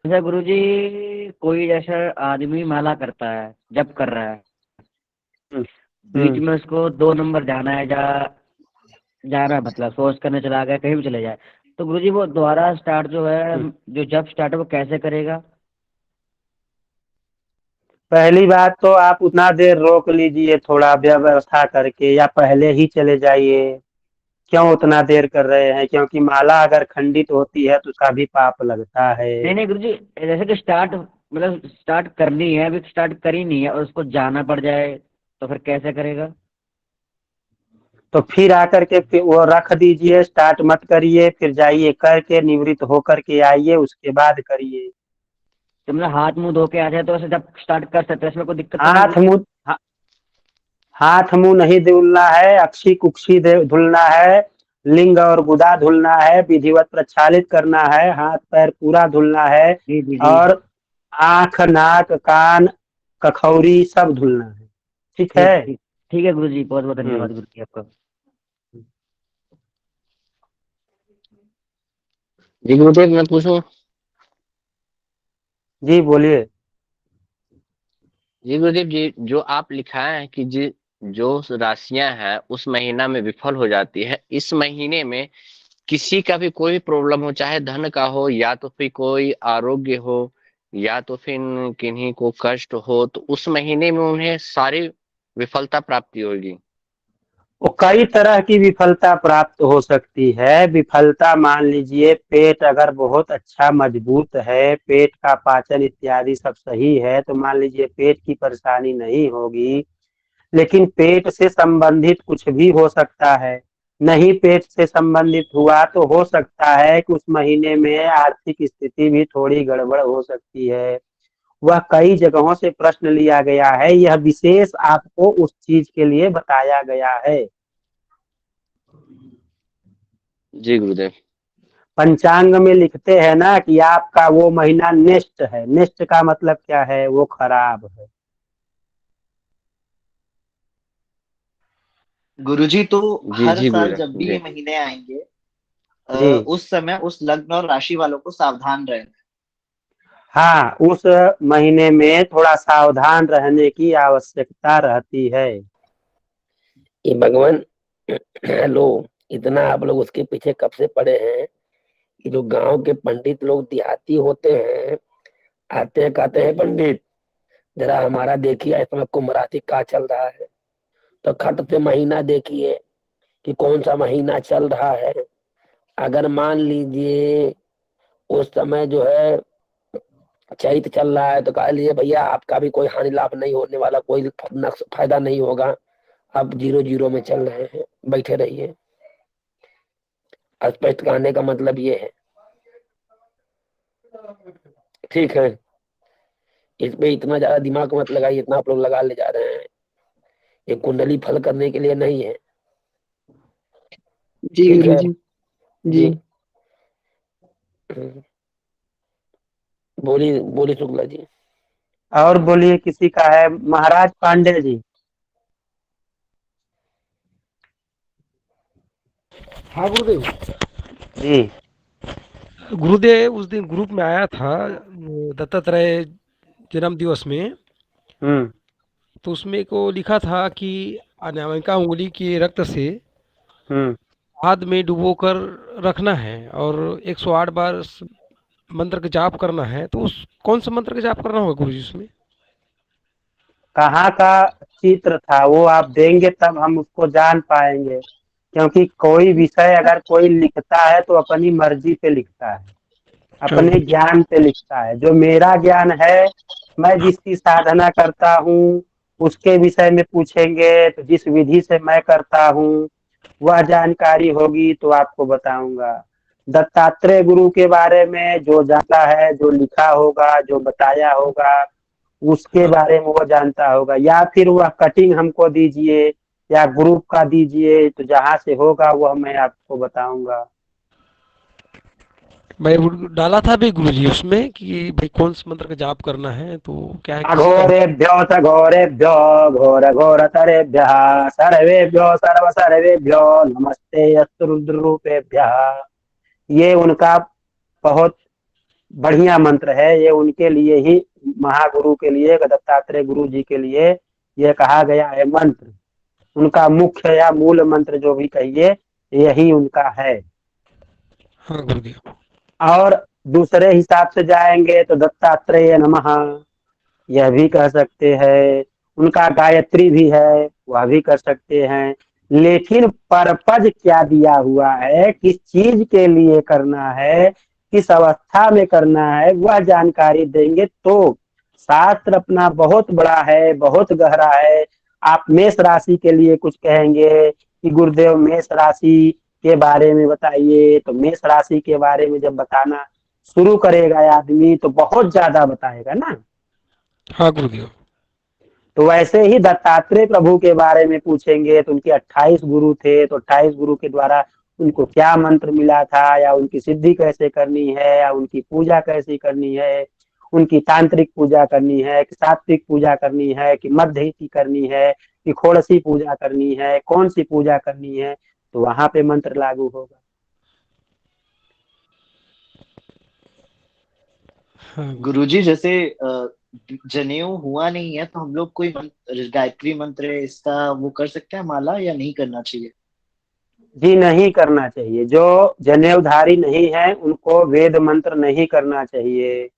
जैसे गुरुजी कोई जैसा आदमी माला करता है, जप कर रहा है, हम्म, बीच में उसको 2 नंबर जाना है, जा रहा है, मतलब सोच करने चला गया, कहीं भी चले जाए, तो गुरुजी वो दोबारा स्टार्ट जो है, जो जब स्टार्ट है वो कैसे करेगा? पहली बात तो आप उतना देर रोक लीजिए थोड़ा व्यवस्था करके, या पहले ही चले जाइए। क्यों उतना देर कर रहे हैं? क्योंकि माला अगर खंडित होती है तो उसका भी पाप लगता है। नहीं नहीं गुरुजी, जैसे कि स्टार्ट मतलब स्टार्ट करनी है, अभी स्टार्ट करी नहीं है और उसको जाना पड़ जाए तो फिर कैसे करेगा? तो फिर आकर के फिर वो रख दीजिए, स्टार्ट मत करिए, फिर जाइए करके निवृत्त होकर के आइए, उसके बाद करिए। तो मतलब हाथ मुंह धो के आ जाए तो ऐसे जब स्टार्ट कर सकते हैं, इसमें कोई दिक्कत तो नहीं हाथ गुरुजी? मुंह हाथ मुंह नहीं धुलना है, अक्षी कुक्षी धुलना है, लिंग और गुदा धुलना है, विधिवत प्रक्षालित करना है, हाथ पैर पूरा धुलना है, जी जी जी। और आंख नाक कान कखौरी सब धुलना है। ठीक ठीक है। ठीक। ठीक है गुरुजी, बहुत बहुत हम्म। धन्यवाद गुरुजी आपका। जी गुरुदेव, मैं पूछूं? जी बोलिए। जी गुरुदेव जी, जो आप लिखाए हैं कि जी जो राशियां हैं उस महीना में विफल हो जाती है, इस महीने में किसी का भी कोई भी प्रॉब्लम हो, चाहे धन का हो या तो फिर कोई आरोग्य हो या तो फिर किन्हीं को कष्ट हो, तो उस महीने में उन्हें सारी विफलता प्राप्ति होगी। वो कई तरह की विफलता प्राप्त हो सकती है। विफलता मान लीजिए, पेट अगर बहुत अच्छा मजबूत है, पेट का पाचन इत्यादि सब सही है, तो मान लीजिए पेट की परेशानी नहीं होगी। लेकिन पेट से संबंधित कुछ भी हो सकता है। नहीं पेट से संबंधित हुआ तो हो सकता है कि उस महीने में आर्थिक स्थिति भी थोड़ी गड़बड़ हो सकती है। वह कई जगहों से प्रश्न लिया गया है, यह विशेष आपको उस चीज के लिए बताया गया है। जी गुरुदेव। पंचांग में लिखते हैं ना कि आपका वो महीना नेस्ट है। नेस्ट का मतलब क्या है? वो खराब है। गुरुजी तो जी हर जी साल जब गुरुदेव भी जी। ये महीने आएंगे, जी उस समय उस लग्न और राशि वालों को सावधान रहना। हाँ, उस महीने में थोड़ा सावधान रहने की आवश्यकता रहती है। ये भगवान, हेलो, इतना आप लोग उसके पीछे कब से पड़े हैं? कि जो गांव के पंडित लोग देहाती होते हैं, आते हैं कहते हैं पंडित जरा हमारा देखिए इस समय कुंभ राशि का चल रहा है, तो खट से महीना देखिए कि कौन सा महीना चल रहा है। अगर मान लीजिए उस समय जो है चैत चल रहा है, तो कह लीजिए भैया आपका भी कोई हानि लाभ नहीं होने वाला, कोई फायदा नहीं होगा, आप 0-0 में चल रहे हैं, बैठे रहिए। स्पष्ट कहने का मतलब ये है। ठीक है, इसमें इतना ज्यादा दिमाग मत लगाइए, इतना आप लोग लगा ले जा रहे हैं। ये कुंडली फल करने के लिए नहीं है। जी ठीक है गुरुजी। जी। जी। बोलिए बोलिए शुक्ला जी। और बोलिए, किसी का है? महाराज पांडे जी। हाँ गुरुदेव। जी। गुरुदेव उस दिन ग्रुप में आया था दत्तात्रेय जन्म दिवस में, हम्म। तो उसमें को लिखा था कि अनामिका उंगली के रक्त से हम्म। हाथ में डुबोकर रखना है और 108 बार मंत्र का जाप करना है। तो उस कौन सा मंत्र का जाप करना होगा गुरुजी उसमें? कहाँ का चित्र था वो? आप देंगे तब हम उसको जान पाएंगे। क्योंकि कोई विषय अगर कोई लिखता है तो अपनी मर्जी पे लिखता है, अपने ज्ञान पे लिखता है। जो मेरा ज्ञान है, मैं जिसकी साधना करता हूँ उसके विषय में पूछेंगे, तो जिस विधि से मैं करता हूँ वह जानकारी होगी तो आपको बताऊंगा। दत्तात्रेय गुरु के बारे में जो जानता है, जो लिखा होगा, जो बताया होगा, उसके बारे में वो जानता होगा। या फिर वह कटिंग हमको दीजिए या ग्रुप का दीजिए, तो जहां से होगा वह मैं आपको बताऊंगा। मैं वो डाला था भी गुरुजी उसमें कि भाई कौन से मंत्र का जाप करना है, तो क्या है किसी का अघोरेभ्यो च घोरेभ्यो घोर घोरतरेभ्यः सर्वेभ्यो सर्व सर्वेभ्यो नमस्ते अस्तु रुद्र रूपेभ्यः। ये उनका बहुत बढ़िया मंत्र है। ये उनके लिए ही, महागुरु के लिए, दत्तात्रेय गुरु जी के लिए ये कहा गया है मंत्र। उनका मुख्य या मूल मंत्र जो भी कहिए, यही उनका है। हाँ गुरुदेव। और दूसरे हिसाब से जाएंगे तो दत्तात्रेय नमः, यह भी कह सकते हैं। उनका गायत्री भी है, वह भी कर सकते हैं। लेकिन पर्पज क्या दिया हुआ है, किस चीज के लिए करना है, किस अवस्था में करना है, वह जानकारी देंगे तो। शास्त्र अपना बहुत बड़ा है, बहुत गहरा है। आप मेष राशि के लिए कुछ कहेंगे कि गुरुदेव मेष राशि के बारे में बताइए, तो मेष राशि के बारे में जब बताना शुरू करेगा आदमी तो बहुत ज्यादा बताएगा ना। हाँ गुरुदेव। तो वैसे ही दत्तात्रेय प्रभु के बारे में पूछेंगे तो उनके 28 गुरु थे, तो 28 गुरु के द्वारा उनको क्या मंत्र मिला था, या उनकी सिद्धि कैसे करनी है, या उनकी पूजा कैसे करनी है, उनकी तांत्रिक पूजा करनी है कि सात्विक पूजा करनी है कि मध्य की करनी है कि खोड़सी पूजा करनी है, कौन सी पूजा करनी है, तो वहां पे मंत्र लागू होगा। हाँ गुरुजी जैसे जनेऊ हुआ नहीं है तो हम लोग कोई गायत्री मंत्र इसका वो कर सकते हैं माला, या नहीं करना चाहिए? जी नहीं करना चाहिए। जो जनेऊधारी नहीं है उनको वेद मंत्र नहीं करना चाहिए।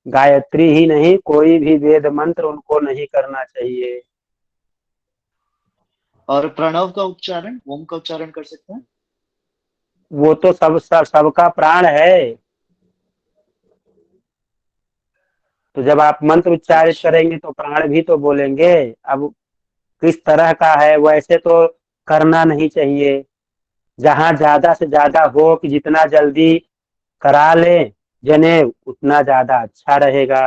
गायत्री ही नहीं, कोई भी वेद मंत्र उनको नहीं करना चाहिए। और प्रणव का उच्चारण, ओम का उच्चारण कर सकते हैं? वो तो सबका प्राण है। तो जब आप मंत्र उच्चारित अच्छा। करेंगे तो प्राण भी तो बोलेंगे। अब किस तरह का है, वैसे तो करना नहीं चाहिए। जहां ज्यादा से ज्यादा हो कि जितना जल्दी करा ले जनेऊ उतना ज्यादा अच्छा रहेगा।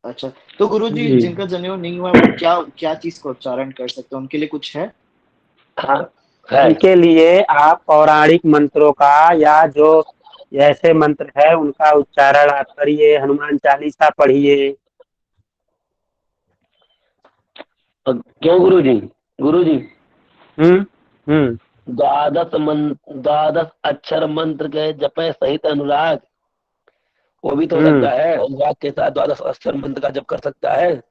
अच्छा, तो गुरुजी जी। जिनका जनेऊ नहीं हुआ वो क्या क्या चीज का उच्चारण कर सकते हैं, उनके लिए कुछ है? हाँ है। उनके लिए आप पौराणिक मंत्रों का या जो ऐसे मंत्र है उनका उच्चारण आप करिए। हनुमान चालीसा पढ़िए। क्यों गुरुजी? गुरुजी हम्म हम्म द्वादश अक्षर मंत्र के जपे सहित अनुराग, वो भी तो हो सकता है। अनुराग के साथ द्वादश अक्षर मंत्र का जप कर सकता है। जो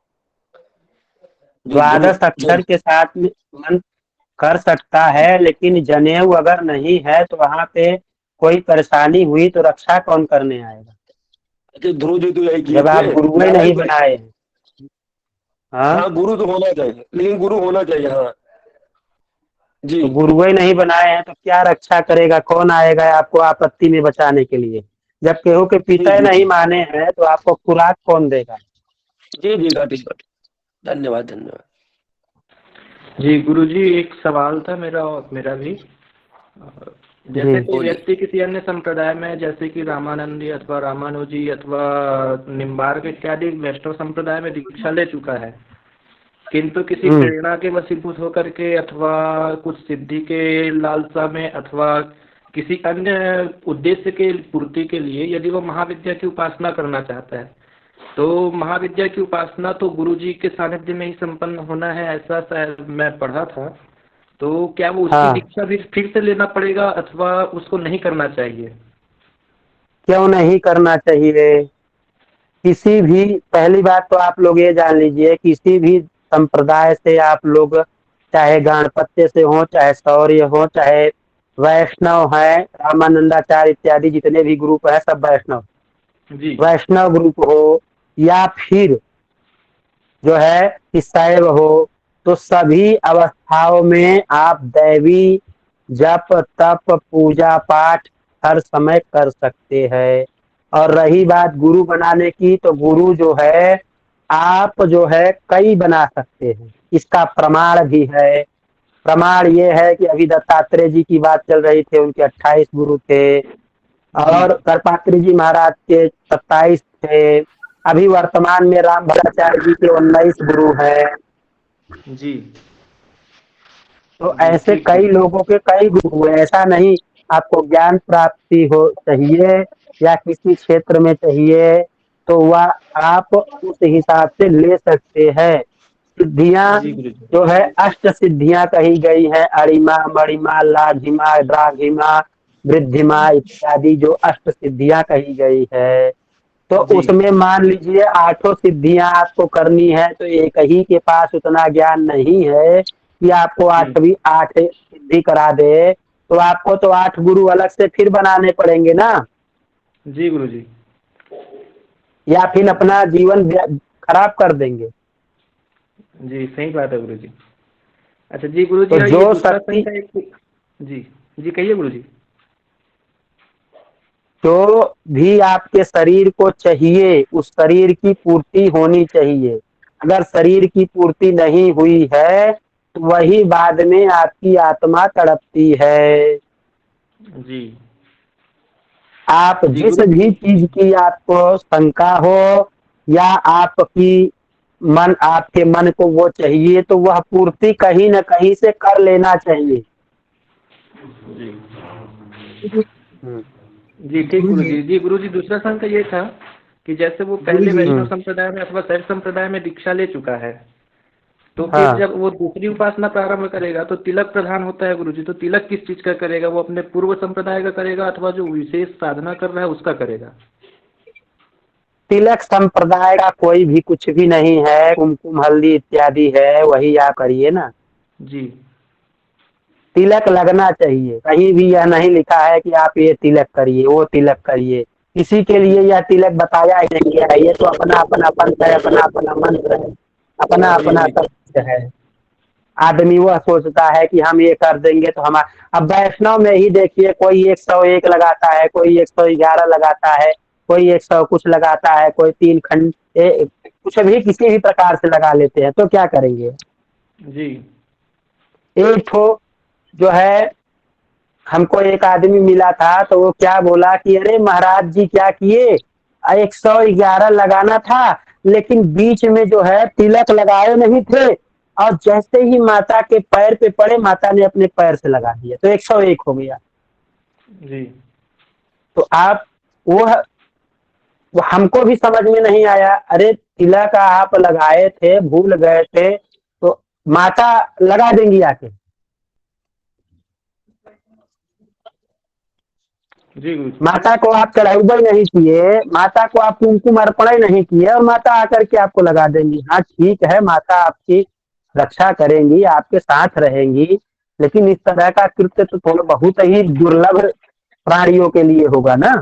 गुरु द्वादश जो अक्षर के साथ में मंत्र कर सकता है, लेकिन जनेऊ अगर नहीं है तो वहां पे कोई परेशानी हुई तो रक्षा कौन करने आएगा? ध्रुव जी तो यही किए जब आप थे, गुरुए नारायण नहीं को। बनाए हैं। हाँ, हाँ गुरु तो होना चाहिए, लेकिन गुरु होना चाहिए। हाँ जी तो गुरुए नहीं बनाए हैं तो क्या रक्षा करेगा? कौन आएगा आपको आपत्ति में बचाने के लिए? जब केहू के जी पिता जी नहीं जी माने हैं तो आपको खुराक कौन देगा? जी जी घाटी घाटी। धन्यवाद धन्यवाद। जी गुरुजी, एक सवाल था मेरा मेरा भी। जी जैसे कोई व्यक्ति किसी अन्य संप्रदाय में, जैसे कि रामानंदी अथवा रामानुजी अथवा निम्बार्क इत्यादि वैष्णव संप्रदाय में दीक्षा ले चुका है, किंतु किसी प्रेरणा के वशीभूत होकर के अथवा कुछ सिद्धि के लालसा में अथवा किसी अन्य उद्देश्य के पूर्ति के लिए यदि वो महाविद्या की उपासना करना चाहता है, तो महाविद्या की उपासना तो गुरुजी के सानिध्य में ही संपन्न होना है, ऐसा शायद मैं पढ़ा था। तो क्या वो उसकी हाँ, दीक्षा भी फिर से लेना पड़ेगा अथवा उसको नहीं करना चाहिए? क्यों नहीं करना चाहिए? किसी भी, पहली बात तो आप लोग ये जान लीजिए, किसी भी संप्रदाय से आप लोग, चाहे गणपत्य से हो, चाहे शौर्य हो, चाहे वैष्णव है, रामानंदाचार्य इत्यादि जितने भी ग्रुप है सब वैष्णव, जी वैष्णव ग्रुप हो, या फिर जो है कि शैव हो, तो सभी अवस्थाओं में आप दैवी जप तप पूजा पाठ हर समय कर सकते हैं। और रही बात गुरु बनाने की, तो गुरु जो है आप जो है कई बना सकते हैं। इसका प्रमाण भी है। प्रमाण ये है कि अभी दत्तात्रेय जी की बात चल रही थी, उनके 28 गुरु थे, और करपात्री जी महाराज के 27 थे। अभी वर्तमान में राम भद्राचार्य जी के 19 गुरु हैं। जी तो जी ऐसे ठीक कई ठीक। लोगों के कई गुरु हैं। ऐसा नहीं आपको ज्ञान प्राप्ति हो चाहिए या किसी क्षेत्र में चाहिए तो वह आप उस हिसाब से ले सकते हैं। सिद्धियां जी गुरु जी। जो है अष्ट सिद्धियां कही गई है, अरिमा मणिमा लाघिमा द्राघिमा वृद्धिमा इत्यादि जो अष्ट सिद्धियां कही गई है। तो जी उसमें मान लीजिए 8 सिद्धियां आपको करनी है तो एक ही के पास उतना ज्ञान नहीं है कि आपको जी 8 सिद्धि करा दे, तो आपको तो 8 गुरु अलग से फिर बनाने पड़ेंगे ना, जी गुरु जी। या फिर अपना जीवन खराब कर देंगे। जी सही बात है गुरु जी। अच्छा जी गुरु जी, तो हाँ, ये जो दूसरा शक्ति संख्या एक। जी जी कहिए गुरु जी। जो भी आपके शरीर को चाहिए उस शरीर की पूर्ति होनी चाहिए। अगर शरीर की पूर्ति नहीं हुई है तो वही बाद में आपकी आत्मा तड़पती है। जी आप जी जिस गुरु जी। भी चीज की आपको शंका हो या आपके मन को वो चाहिए तो वह पूर्ति कहीं न कहीं से कर लेना चाहिए। जी हम्म, जी ठीक गुरु जी। जी गुरु जी, दूसरा शंका ये था कि जैसे वो पहले वैष्णव संप्रदाय में अथवा शैव संप्रदाय में दीक्षा ले चुका है, तो फिर हाँ जब वो दूसरी उपासना प्रारंभ करेगा तो तिलक प्रधान होता है गुरु जी, तो तिलक किस चीज का करेगा? वो अपने पूर्व संप्रदाय का करेगा अथवा जो विशेष साधना कर रहा है उसका करेगा? तिलक संप्रदाय का कोई भी कुछ भी नहीं है, कुमकुम हल्दी इत्यादि है, वही आप करिए ना। जी तिलक लगना चाहिए, कहीं भी यह नहीं लिखा है कि आप ये तिलक करिए वो तिलक करिए। किसी के लिए यह तिलक बताया ही नहीं गया है। ये तो अपना अपना पंथ है, अपना अपना मंत्र है, अपना जी अपना जी तथ्य है। आदमी वह सोचता है कि हम ये कर देंगे तो हमारा। अब वैष्णव में ही देखिए, कोई 101 लगाता है, कोई 111 लगाता है, कोई 100 कुछ लगाता है, कोई 3 खंड कुछ भी किसी भी प्रकार से लगा लेते हैं, तो क्या करेंगे? जी एक ठो जो है, हमको एक आदमी मिला था तो वो क्या बोला कि अरे महाराज जी क्या किए, 111 लगाना था लेकिन बीच में जो है तिलक लगाए नहीं थे, और जैसे ही माता के पैर पे पड़े माता ने अपने पैर से लगा दिया तो 101 हो गया। जी तो आप वो हमको भी समझ में नहीं आया। अरे तिलक आप लगाए थे, भूल गए थे, तो माता लगा देंगी आके? जी गुरु जी। माता को आप चढ़ाई नहीं किए, माता को आप कुमकुम अर्पण नहीं किए और माता आकर के आपको लगा देंगी। हाँ ठीक है, माता आपकी रक्षा करेंगी, आपके साथ रहेंगी, लेकिन इस तरह का कृत्य तो थोड़ा बहुत ही दुर्लभ प्राणियों के लिए होगा ना।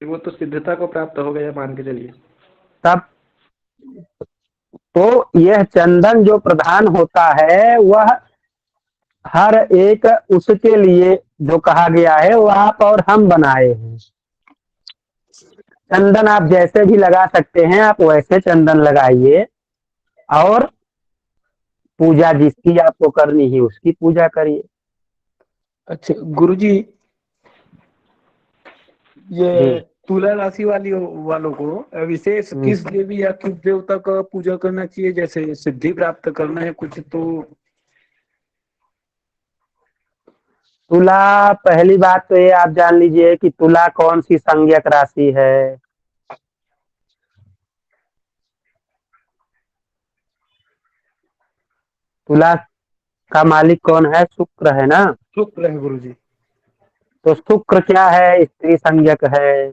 वो तो सिद्धता को प्राप्त हो गया मान के चलिए। तब तो यह चंदन जो प्रधान होता है वह हर एक उसके लिए जो कहा गया है वो आप और हम बनाए हैं। चंदन आप जैसे भी लगा सकते हैं, आप वैसे चंदन लगाइए और पूजा जिसकी आपको करनी है उसकी पूजा करिए। अच्छा गुरुजी, ये जी तुला राशि वालों को विशेष किस देवी या किस देवता का पूजा करना चाहिए? जैसे सिद्धि प्राप्त करना है कुछ तो। तुला, पहली बात तो ये आप जान लीजिए कि तुला कौन सी संज्ञक राशि है। तुला का मालिक कौन है? शुक्र है ना। शुक्र है गुरुजी। तो शुक्र क्या है? स्त्री संज्ञक है।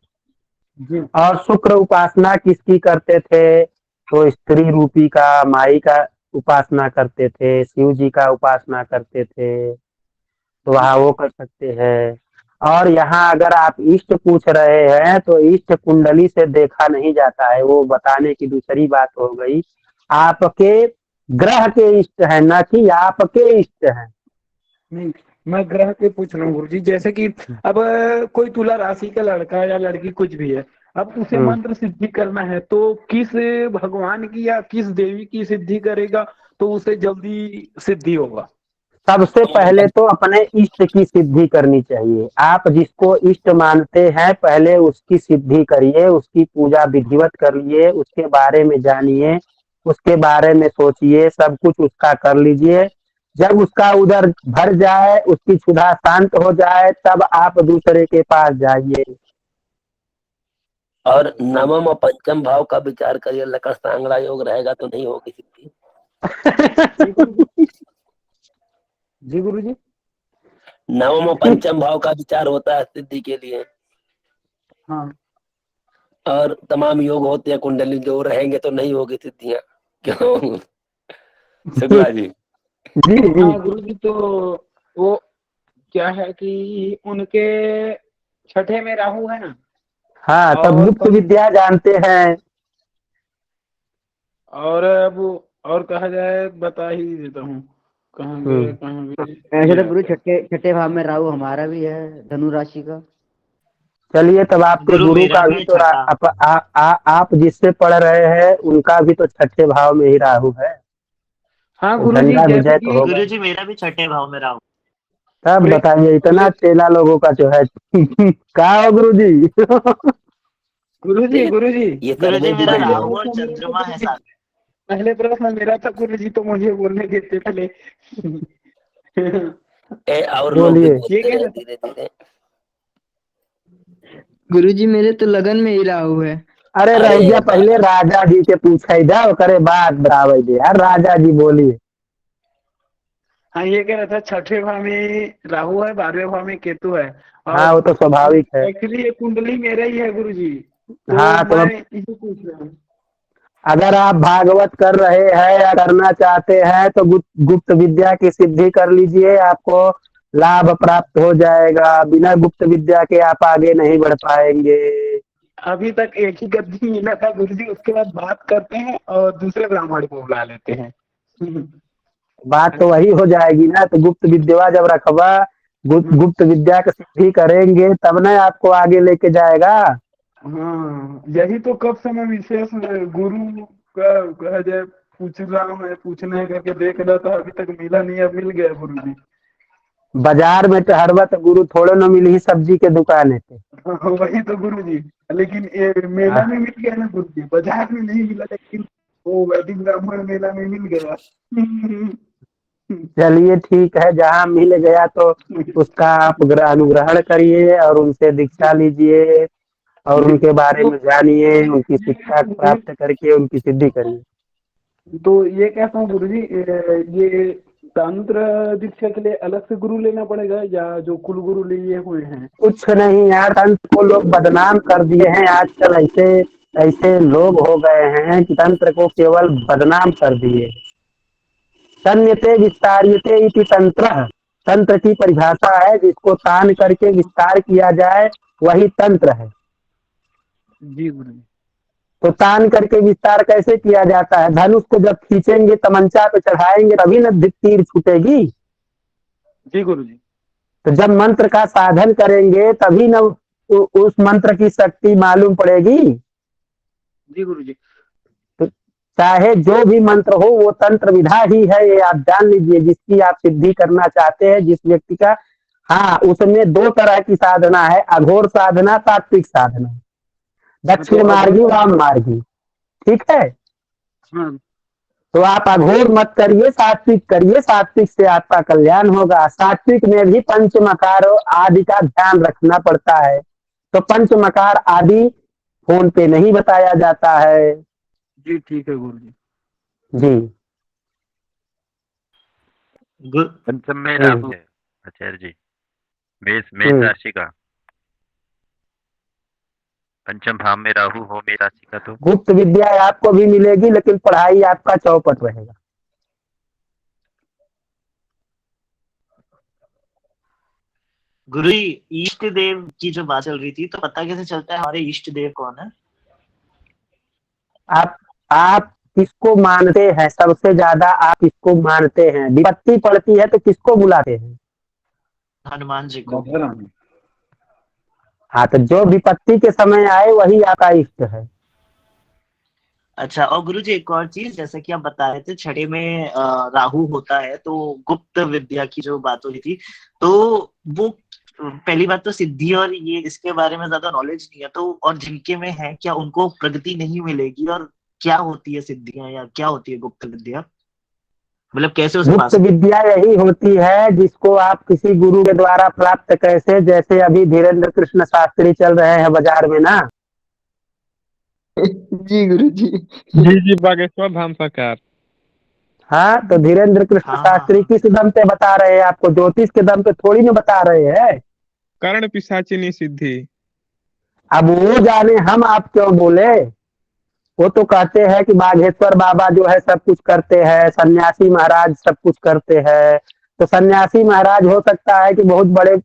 जी और शुक्र उपासना किसकी करते थे? तो स्त्री रूपी का माई का उपासना करते थे, शिव जी का उपासना करते थे, तो वहाँ वो कर सकते हैं। और यहाँ अगर आप इष्ट पूछ रहे हैं तो इष्ट कुंडली से देखा नहीं जाता है, वो बताने की दूसरी बात हो गई। आपके ग्रह के इष्ट है, ना कि आपके इष्ट है। नहीं, मैं ग्रह के पूछ रहा हूँ गुरुजी। जैसे कि अब कोई तुला राशि का लड़का या लड़की कुछ भी है, अब उसे मंत्र सिद्धि करना है तो किस भगवान की या किस देवी की सिद्धि करेगा तो उसे जल्दी सिद्धि होगा? सबसे पहले तो अपने इष्ट की सिद्धि करनी चाहिए। आप जिसको इष्ट मानते हैं पहले उसकी सिद्धि करिए, उसकी पूजा विधिवत करिए, उसके बारे में जानिए, उसके बारे में सोचिए, सब कुछ उसका कर लीजिए। जब उसका उधर भर जाए, उसकी क्षुधा शांत हो जाए, तब आप दूसरे के पास जाइए। और नवम और पंचम भाव का विचार करिए, लकड़ सांगड़ा योग रहेगा तो नहीं होगी सिद्धि। जी गुरु जी। नवम और पंचम भाव का विचार होता है सिद्धि के लिए। हाँ और तमाम योग होते हैं कुंडली, जो रहेंगे तो नहीं होगी सिद्धियां। क्यों शुक्ला जी? जी जी। हाँ गुरु जी, तो वो क्या है कि उनके छठे में राहु है ना, हाँ, तब और गुप्त विद्या जानते हैं। और अब और कहा जाए बता ही देता हूँ कहाँ गए कहाँ गए ऐसे ये तो गुरु आता है। छठे छठे भाव में राहु हमारा भी है, धनु राशि का। चलिए, तब आपके गुरु गुरु मेरा का भी भी है तो छठा। आप जिससे पढ़ रहे हैं उनका भी तो छठे भाव में ही राहु है। हाँ तो गुरु जी, झंडा जैसे विजय तो कि होगा। गुरु जी मेरा भी छठे भाव में राहु। तब प्रे, बताइए, इतना प्रे, चेला लोगों का जो है कहा हो गुरु जी? गुरु जी लेकिन गुरु जी ये गुरु जी करने भी मेरा नहीं पहले हो। राहु और प्रश्न मेरा था चंद्रमा गुरु है जी, साथ में। पहले प्रश्न मेरा था गुरु जी, तो मुझे बोलने देते पहले। और लोग भी बोलिए। ये बोलते कह रहे रहा था धीरे धीरे। गुरुजी मेरे तो लगन में ही राहु है। अरे अरे रह जा, पहले राजा जी के पूछे जाओ, करे बात बराबर दे यार। राजा जी बोलिए। हाँ, ये कह रहा था छठे भाव में राहु है, 12वें भाव में केतु है, हाँ, और वो तो स्वाभाविक है। एक्चुअली ये कुंडली मेरा ही है गुरु जी, तो हाँ, तो मैं अब इसे पूछ रहा हूँ। अगर आप भागवत कर रहे हैं या करना चाहते हैं तो गुप्त विद्या की सिद्धि कर लीजिए, आपको लाभ प्राप्त हो जाएगा। बिना गुप्त विद्या के आप आगे नहीं बढ़ पाएंगे। अभी तक एक ही गद्दी मिला था गुरु जी, उसके बाद बात करते हैं और दूसरे ब्राह्मण को बुला लेते हैं। बात तो वही हो जाएगी ना। तो गुप्त विद्या जब रखबा, गुप्त विद्या की सिद्धि करेंगे तब ना आपको आगे लेके जाएगा। हाँ, यही तो कब से मैं विशेष गुरु का कहा जाए पूछ रहा हूँ, मैं पूछने करके देख रहा था, अभी तक मिला नहीं, अब मिल गया गुरु जी। बाजार में तो हर वक्त गुरु थोड़े न मिली, सब्जी के दुकान पे। हाँ, वही तो गुरु जी, लेकिन ये मेला में मिल गया ना गुरु जी, बाजार में नहीं मिला, लेकिन वो वैदिक ब्राह्मण मेला में मिल गया। चलिए ठीक है, जहाँ मिल गया तो उसका आप अनुग्रहण करिए और उनसे दीक्षा लीजिए और उनके बारे में जानिए, उनकी शिक्षा प्राप्त करके उनकी सिद्धि करिए। तो ये कहता हूँ गुरु जी, ये तंत्र दीक्षा के लिए अलग से गुरु लेना पड़ेगा या जो कुल गुरु लिए हुए हैं? कुछ नहीं यार, तंत्र को लोग बदनाम कर दिए हैं आजकल। ऐसे ऐसे लोग हो गए हैं कि तंत्र को केवल बदनाम कर दिए। तन्यते विस्तार्यते इति तंत्र। तंत्र की परिभाषा है, जिसको तान करके विस्तार किया जाए वही तंत्र है। जी गुरु जी। तो तान करके विस्तार कैसे किया जाता है? धनुष को जब खींचेंगे, तमंचा पे चढ़ाएंगे, तभी न तीर छूटेगी। जी गुरु जी। तो जब मंत्र का साधन करेंगे तभी न उस मंत्र की शक्ति मालूम पड़ेगी। जी गुरु जी। तो चाहे जो भी मंत्र हो, वो तंत्र विधा ही है, ये आप जान लीजिए। जिसकी आप सिद्धि करना चाहते हैं, जिस व्यक्ति का, हाँ, उसमें दो तरह की साधना है, अघोर साधना, सात्विक साधना, तो दक्षिण मार्गी, वाम मार्गी। ठीक है? हाँ। तो आप अघोर मत करिए, सात्विक करिए। सात्विक से आपका कल्याण होगा। सात्विक में भी पंचमकार आदि का ध्यान रखना पड़ता है। तो पंचमकार आदि फोन पे नहीं बताया जाता है। जी ठीक है गुरु जी। जी। पंचम में राहु है आचार्य जी, मेष राशि का। पंचम भाव में राहु हो मेष राशि का तो गुप्त विद्या आपको भी मिलेगी, लेकिन पढ़ाई आपका चौपट रहेगा। गुरु जी, इष्ट देव की जो बात चल रही थी, तो पता कैसे चलता है हमारे इष्ट देव कौन है? आप किसको मानते हैं? सबसे ज्यादा आप किसको मानते हैं? विपत्ति पड़ती है तो किसको बुलाते हैं? हनुमान जी को। हाँ, तो जो विपत्ति के समय आए वही आपका इष्ट है। अच्छा, और गुरु जी एक और चीज, जैसे कि आप बता रहे थे छठे में राहु होता है, तो गुप्त विद्या की जो बात हो रही थी, तो वो पहली बात तो सिद्धि और ये इसके बारे में ज्यादा नॉलेज नहीं है, तो और जिनके में है क्या उनको प्रगति नहीं मिलेगी? और क्या होती है सिद्धियां या क्या होती है गुप्त विद्या? मतलब कैसे उसे पा गुप्त सकते विद्या यही होती है जिसको आप किसी गुरु के द्वारा प्राप्त, कैसे जैसे अभी धीरेन्द्र कृष्ण शास्त्री चल रहे हैं बाजार में ना। जी गुरु जी। जी जी, बागेश्वर धाम सरकार। हाँ, तो धीरेन्द्र कृष्ण हाँ हाँ शास्त्री हाँ। किस दम पे बता रहे हैं आपको, ज्योतिष के दम पे थोड़ी ना बता रहे हैं। कर्ण पिशाचिनी सिद्धि। अब वो जाने, हम आप क्यों बोले। वो तो कहते हैं कि बागेश्वर बाबा जो है सब कुछ करते हैं, सन्यासी महाराज सब कुछ करते हैं। तो सन्यासी महाराज हो सकता है कि बहुत बड़े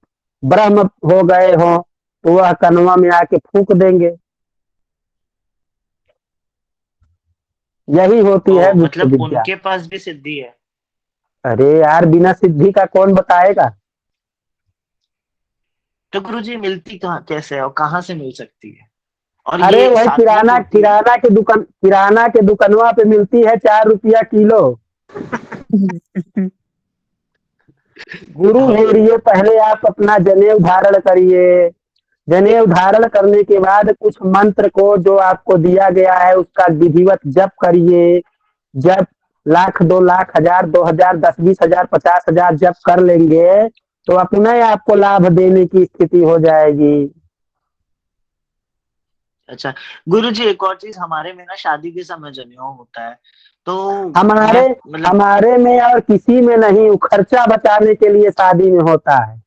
ब्रह्म हो गए हों, तो वह कनवा में आके फूंक देंगे। यही होती है ओ गुप्त मतलब विद्या। उनके पास भी सिद्धि है। अरे यार, बिना सिद्धि का कौन बताएगा। तो गुरु जी मिलती कहाँ कैसे है और कहाँ से मिल सकती है, और अरे ये वही सात्विक होती है? किराना के दुकानवा पे मिलती है, 4 रुपया किलो। गुरु हेरिए, पहले आप अपना जनेऊ धारण करिए। जनेऊ धारण करने के बाद कुछ मंत्र को जो आपको दिया गया है उसका विधिवत जप करिए। जब 1,00,000, 2,00,000, 1,000, 2,000, 10, 20,000, 50,000 जप कर लेंगे तो अपना ही आपको लाभ देने की स्थिति हो जाएगी। अच्छा गुरु जी, एक और चीज, हमारे में ना शादी के समय जनेऊ होता है, तो हमारे मैं मतलब हमारे में और किसी में नहीं, खर्चा बचाने के लिए शादी में होता है।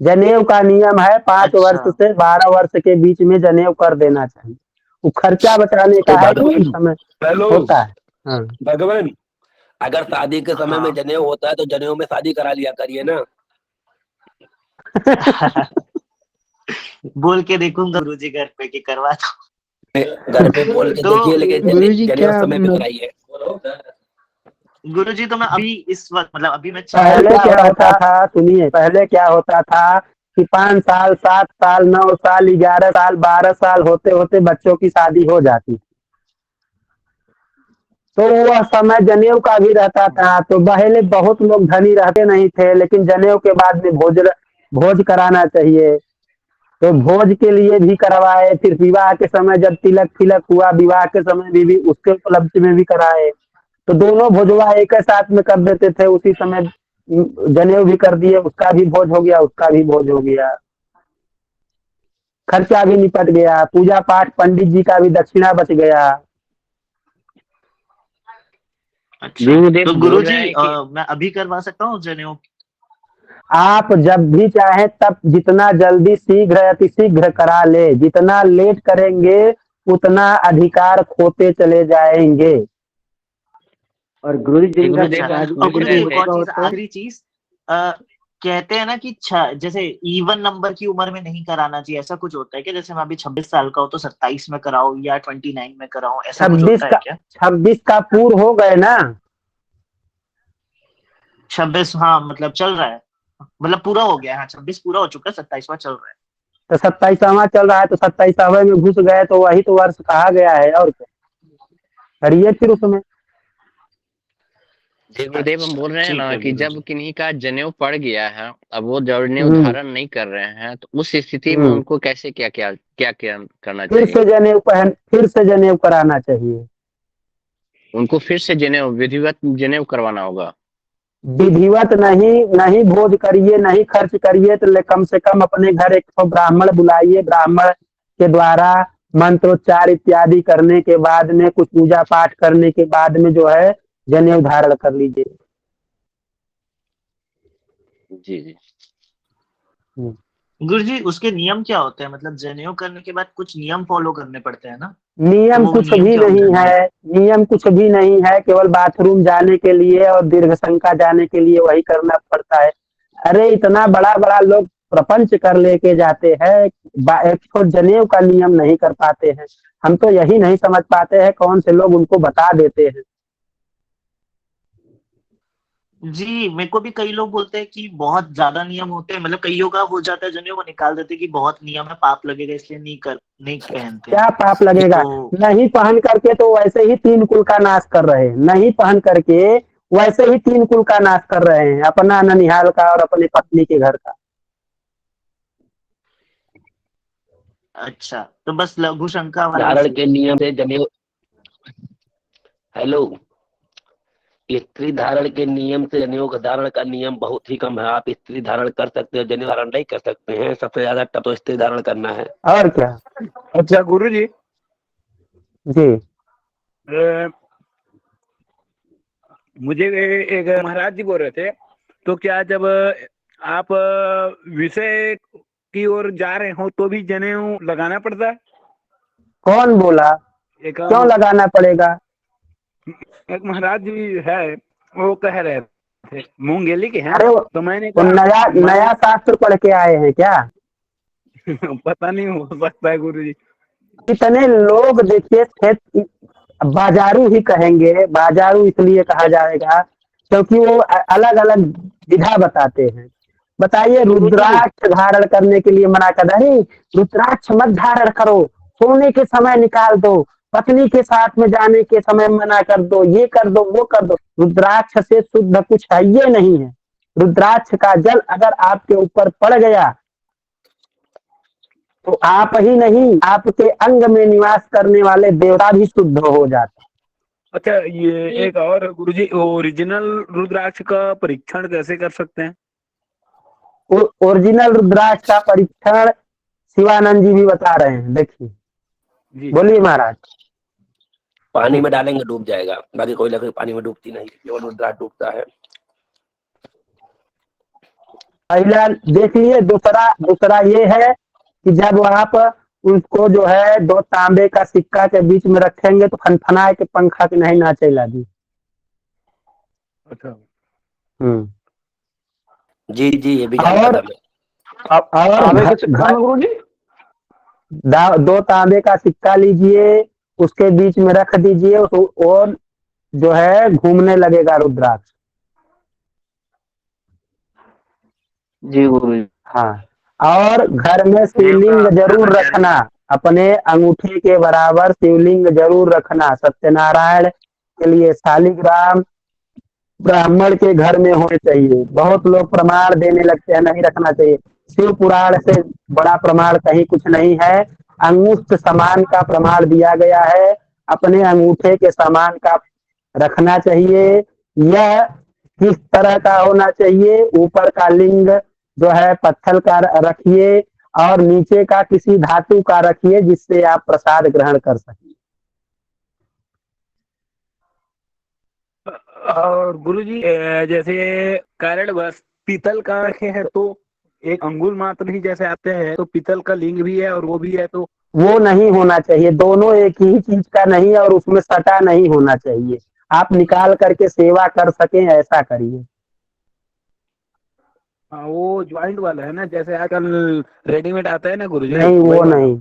जनेऊ का नियम है 5 अच्छा वर्ष से 12 वर्ष के बीच में जनेऊ कर देना चाहिए। वो खर्चा बचाने तो का है कि उस भगवान, समय हेलो होता है। हाँ। भगवान, अगर शादी के समय में हाँ। जनेऊ होता है तो जनेऊ में शादी करा लिया करिए ना। बोल के देखूंगा गुरु जी घर पे कि करवा दो। घर पे बोल के तो देखिए, लेकिन गुरु जी जनेऊ क्या समय पे कराइए। गुरु जी, तो मैं अभी इस वक्त मतलब अभी मैं चाहता पहले हूँ क्या कि होता था, सुनिए, पहले क्या होता था कि 5 साल, 7 साल, 9 साल, 11 साल, 12 साल होते होते बच्चों की शादी हो जाती थी। तो वह समय जनेऊ का भी रहता था। तो पहले बहुत लोग धनी रहते नहीं थे, लेकिन जनेऊ के बाद में भोज कराना चाहिए। तो भोज के लिए भी करवाए, फिर विवाह के समय जब तिलक फिलक हुआ, विवाह के समय भी उसके उपलब्ध में भी कराए। तो दोनों भोजवा एक ही साथ में कर देते थे उसी समय। जनेऊ भी कर दिए, उसका भी भोज हो गया, उसका भी भोज हो गया, खर्चा भी निपट गया, पूजा पाठ, पंडित जी का भी दक्षिणा बच गया। अच्छा, गुरुदेव तो गुरु बोल रहे जी हैं कि मैं अभी करवा सकता हूँ जनेऊ? आप जब भी चाहें तब, जितना जल्दी शीघ्र अति शीघ्र करा ले। जितना लेट करेंगे उतना अधिकार खोते चले जाएंगे। और गुरु जी जिनका अच्छा, गुरुदेव हम शादी और पूछ गुरु जी रहे जनेऊ हो एक और थे। चुका चीज, होता है। आखिरी चीज, कहते हैं ना कि जैसे इवन नंबर की उम्र में नहीं कराना चाहिए, ऐसा कुछ होता है क्या? जैसे मैं अभी 26 साल का हूँ तो 27 में कराऊं या 29 में कराऊं, ऐसा कुछ 26 होता है का क्या? 26 का पूर्ण हो गए ना। 26, हाँ मतलब चल रहा है, मतलब पूरा हो गया है। हाँ 26 पूरा हो चुका है, 27वां चल रहा है। तो 27वां चल रहा है, तो 27वें में घुस गए तो वही तो वर्ष कहा गया है, और क्या करिए फिर उसमें। गुरुदेव हम अच्छा बोल रहे हैं ठीक ना है कि गुरु जब जी। किन्हीं का जनेऊ पड़ गया है, अब वो जनेऊ हम्म धारण नहीं कर रहे हैं, तो उस स्थिति में हम्म उनको कैसे क्या करना चाहिए? फिर से जनेऊ कराना चाहिए। उनको फिर से जनेऊ, विधिवत जनेऊ करवाना होगा। विधिवत नहीं, नहीं भोज करिए, नहीं खर्च करिए, तो कम से कम अपने घर एक तो ब्राह्मण बुलाइए। ब्राह्मण के द्वारा मंत्रोच्चार इत्यादि करने के बाद में, कुछ पूजा पाठ करने के बाद में जो है जनेऊ धारण कर लीजिए। जी जी। गुरु जी उसके नियम क्या होते हैं? मतलब जनेऊ करने के बाद कुछ नियम फॉलो करने पड़ते हैं ना, तो नियम वो कुछ नियम भी क्या होते नहीं हैं मतलब? है। नियम कुछ भी नहीं है, केवल बाथरूम जाने के लिए और दीर्घ शंका जाने के लिए वही करना पड़ता है। अरे इतना बड़ा बड़ा लोग प्रपंच कर लेके जाते हैं, एक तो जनेऊ का नियम नहीं कर पाते हैं। हम तो यही नहीं समझ पाते हैं कौन से लोग उनको बता देते हैं। जी मेरे को भी कई लोग बोलते हैं कि बहुत ज्यादा नियम होते हैं, मतलब कईयों का हो जाता है जनेऊ, वो निकाल देते हैं कि बहुत नियम है, पाप लगेगा इसलिए नहीं पहनते हैं। क्या पाप लगेगा। तो नहीं पहन करके तो वैसे ही 3 कुल का नाश कर रहे हैं। नहीं पहन करके वैसे ही 3 कुल का नाश कर रहे हैं, अपना, ननिहाल का और अपनी पत्नी के घर का। अच्छा, तो बस लघु शंका वाला बस धारण ये के है। नियम से जनेऊ, हेलो, स्त्री धारण के नियम से जनेऊ धारण का नियम बहुत ही कम है। आप स्त्री धारण कर सकते हो, जनेऊ धारण नहीं कर सकते हैं। सबसे ज्यादा टप तो स्त्री धारण करना है। और क्या। अच्छा गुरुजी जी मुझे एक महाराज जी बोल रहे थे, तो क्या जब आप विषय की ओर जा रहे हो तो भी जनेऊ लगाना पड़ता है? कौन बोला? एक क्यों लगाना पड़ेगा? एक महाराज जी है, वो कह रहे थे, मूंगेली के हैं। अरे तो मैंने वो कहा नया शास्त्र पढ़ के आए हैं क्या? पता नहीं हो सकता है गुरुजी। इतने लोग देखिए बाजारू ही कहेंगे, बाजारू इसलिए कहा जाएगा क्योंकि वो अलग अलग विधा बताते हैं। बताइए, रुद्राक्ष धारण करने के लिए मना कर रहे हैं, रुद्राक्ष मत धारण करो, सोने के समय निकाल दो, पत्नी के साथ में जाने के समय मना कर दो, ये कर दो वो कर दो। रुद्राक्ष से शुद्ध कुछ है ये नहीं है। रुद्राक्ष का जल अगर आपके ऊपर पड़ गया तो आप ही नहीं, आपके अंग में निवास करने वाले देवता भी शुद्ध हो जाते। अच्छा, ये एक और गुरुजी, ओरिजिनल रुद्राक्ष का परीक्षण कैसे कर सकते हैं? ओरिजिनल रुद्राक्ष का परीक्षण शिवानंद जी भी बता रहे हैं, देखिए। बोलिए महाराज। पानी में डालेंगे डूब जाएगा, बाकी कोई लकड़ी पानी में डूबती नहीं, केवल रुद्राक्ष डूबता है। पहला देख लिए। दूसरा ये है कि जब आप उसको जो है 2 तांबे का सिक्का के बीच में रखेंगे तो फनफनाए के पंखा के नहीं नाचे लागी। अच्छा। जी ये भी जानता था मैं। 2 तांबे का सिक्का लीजिए, उसके बीच में रख दीजिए और जो है घूमने लगेगा रुद्राक्ष। जी गुरु। हाँ, और घर में शिवलिंग जरूर रखना, अपने अंगूठे के बराबर शिवलिंग जरूर रखना। सत्यनारायण के लिए शालिग्राम ब्राह्मण के घर में होने चाहिए। बहुत लोग प्रमाण देने लगते हैं नहीं रखना चाहिए। शिव पुराण से बड़ा प्रमाण कहीं कुछ नहीं है। अंगुष्ठ समान का प्रमाण दिया गया है, अपने अंगूठे के समान का रखना चाहिए। यह किस तरह का होना चाहिए? ऊपर का लिंग जो है पत्थर का रखिए और नीचे का किसी धातु का रखिए जिससे आप प्रसाद ग्रहण कर सकें। और गुरुजी जैसे कारण बस पीतल का रखे हैं तो एक अंगुल मात्र ही जैसे आते हैं, तो पीतल का लिंग भी है और वो भी है, तो वो नहीं होना चाहिए। दोनों एक ही चीज का नहीं और उसमें सटा नहीं होना चाहिए। आप निकाल करके सेवा कर सकें ऐसा करिए। हाँ, वो ज्वाइंट वाला है ना, जैसे आजकल रेडीमेड आता है ना गुरुजी। नहीं वो नहीं।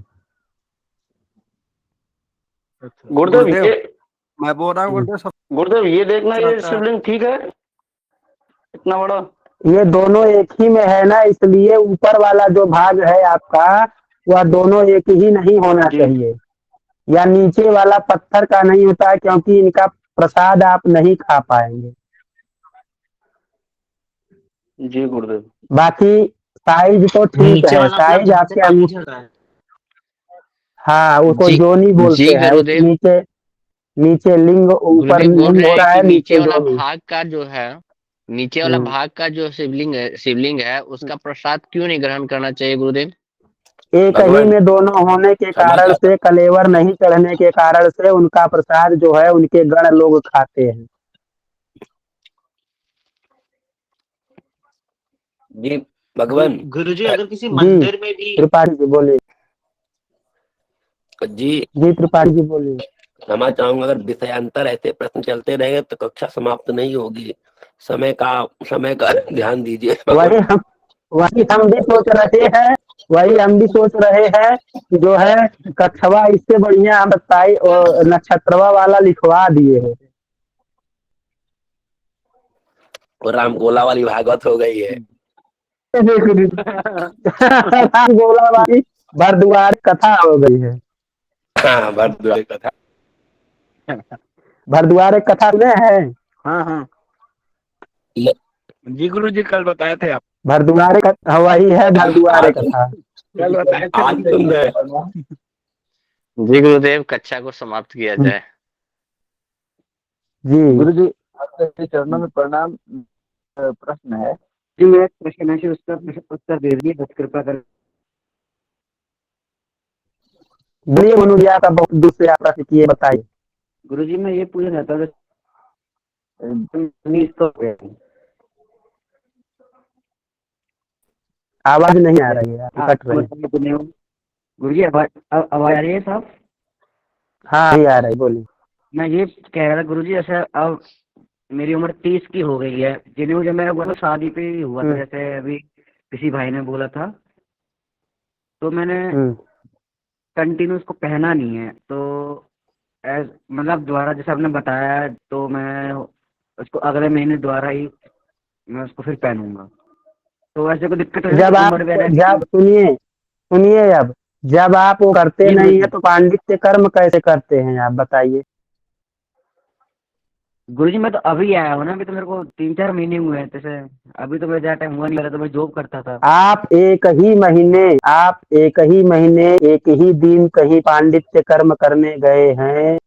गुरुदेव ये मैं बोल रहा हूँ गुरुदेव ये देखना, ये शिवलिंग ठीक है इतना बड़ा? ये दोनों एक ही में है ना, इसलिए ऊपर वाला जो भाग है आपका वह दोनों एक ही नहीं होना चाहिए, या नीचे वाला पत्थर का नहीं होता है क्योंकि इनका प्रसाद आप नहीं खा पाएंगे। जी गुरुदेव। बाकी साइज तो ठीक है, साइज आपके हाँ उसको जोनी बोलते हैं। नीचे लिंग, ऊपर लिंग हो रहा है, नीचे वाला भाग का जो है, नीचे वाला भाग का जो शिवलिंग है उसका प्रसाद क्यों नहीं ग्रहण करना चाहिए गुरुदेव? एक ही में दोनों होने के कारण से, कलेवर नहीं चढ़ने के कारण से उनका प्रसाद जो है उनके गण लोग खाते हैं। जी भगवान। गुरुजी अगर किसी मंदिर में भी त्रिपाठी जी बोलिए। जी त्रिपाठी जी बोलिए। क्षमा चाहूंगा, अगर विषयांतर ऐसे प्रश्न चलते रहेंगे तो कक्षा समाप्त नहीं होगी। समय का ध्यान दीजिए। वही हम भी सोच रहे हैं कि जो है कक्षवा इससे बढ़िया हम बताई और नक्षत्रवा वाला लिखवा दिए है। और रामगोला वाली भागवत हो गई है। रामगोला वाली भरद्वार कथा हो गई है। हाँ भरद्वार कथा। भरद्वार कथा में है। हाँ जी गुरु जी कल बताए थे आप। भरद्वार कथा वही है, भरद्वार कथा कल बताए थे। जी गुरुदेव, कक्षा को समाप्त किया जाए। जी गुरु जी आपके चरणों में प्रणाम। प्रश्न है जी, मेरा एक प्रश्न है, उसका उत्तर दे दीजिए बस कृपा कर। बोलिए मनु जी, आपका बहुत दूर से आप प्रश्न किए, बताइए। गुरुजी मैं ये पूछना चाहता हूँ तो आवाज नहीं आ रही है, आप कट रहे हैं। गुरुजी आवाज आ रही है साहब? हाँ अभी आ रही, बोलिए। मैं ये कह रहा था गुरुजी, ऐसा अब मेरी उम्र 30 की हो गई है। जिन्हें जब मेरा हुआ शादी पे ही हुआ था, जैसे अभी किसी भाई ने बोला था, तो मैंने कंटिन्यू उसको पहना नहीं है। तो मतलब दोबारा जैसे आपने बताया, तो मैं उसको अगले महीने दोबारा ही मैं उसको फिर पहनूंगा। तो ऐसे कोई दिक्कत है? जब आप जब सुनिए सुनिए, जब आप वो करते नहीं है तो पांडित्य कर्म कैसे करते हैं आप बताइए। गुरुजी मैं तो अभी आया हूँ ना, अभी तो मेरे को 3-4 महीने हुए हैं। जैसे अभी तो मेरा ज़्यादा टाइम हुआ नहीं, पहले तो मैं जॉब करता था। आप एक ही महीने एक ही दिन कहीं पांडित्य कर्म करने गए हैं,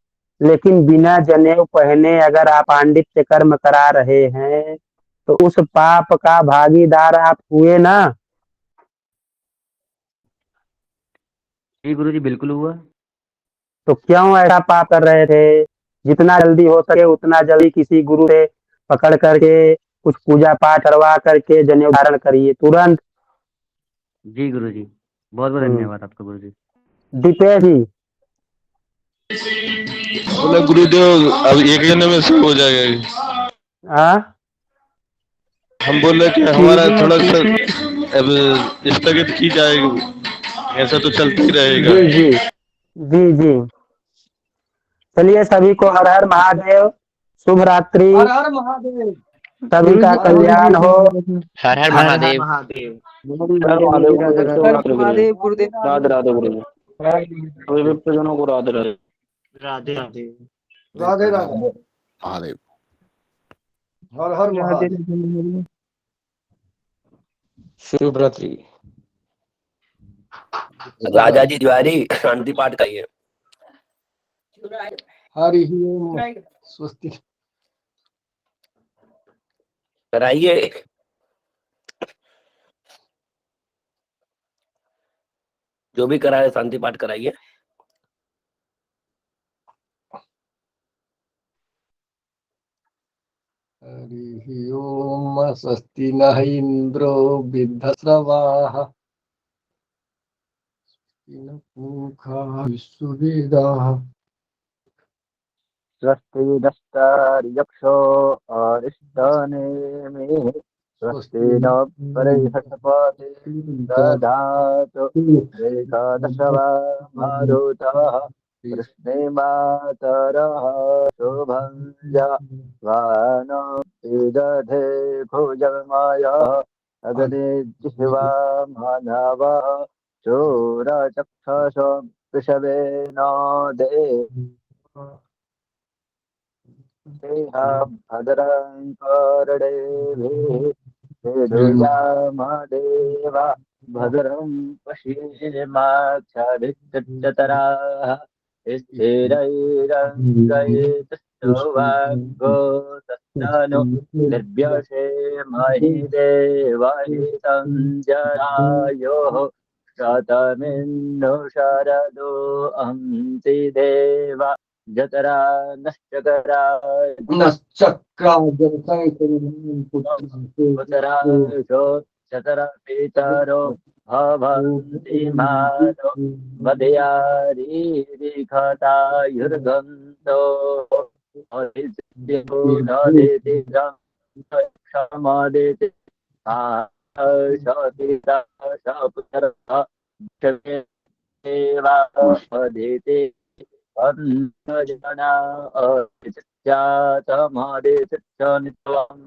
लेकिन बिना जनेऊ पहने अगर आप पांडित्य कर्म करा रहे हैं तो उस पाप का भागीदार आप हुए ना। जी गुरुजी बिल्कुल हुआ। तो क्यों ऐसा पाप कर रहे थे? जितना जल्दी हो सके उतना जल्दी किसी गुरु से पकड़ करके कुछ पूजा पाठ करवा करके जनेऊ धारण करिए तुरंत। जी गुरुजी, बहुत बहुत धन्यवाद आपका गुरुजी। दीपेश जी बोले गुरुदेव अब एक जने में सब हो जाएगा। हम बोल रहे कि हमारा थोड़ा सा अब स्थगित की जाएगी, ऐसा तो चलता ही रहेगा। जी जी जी जी। चलिए सभी को हर हर महादेव, शुभ रात्रि, हर हर महादेव। सभी का कल्याण हो। हर हर महादेव। महादेव गुरुदेव। राधे राधे गुरुजी। सभी भक्तजनों को राधे राधे। राधे राधे। राधे राधे महादेव। हर हर महादेव। शुभ रात्रि। राजा जी तिवारी शांति पाठ करिए। हरि ओम स्वस्ति कराइए। जो भी कराए शांति पाठ कराइए। हरि ओम स्वस्ति नः इंद्रो विद्धस्रवाः पूषा विश्ववेदाः स्वस्ति नस्तार्यक्षो अरिष्टानेमिः स्वस्ति न परिहसपति दधातु एकादशवा मारुतः कृष्णे मातरः शुभञ्जवानो दधे भुजगमायः अग्ने जिह्वा मानवः चोरचक्षुषो वृषभेनो दे भद्रं कर्णेभिर्यामदेवा भद्रं पश्येमाक्षभिश्चतराः स्थिरैरङ्गैस्तवाग्गोतस्तानो निर्व्यशेमहि देवहितं जरायोः शतमिन्नो शरदो अन्ति देवा जतरा नश्चकरा चतरा पितरो भवन्ति मानो वदयारीरिखतायुर्गन्तो क्षमादिति शपिता अन्नजना अचातमादेश नित्वम्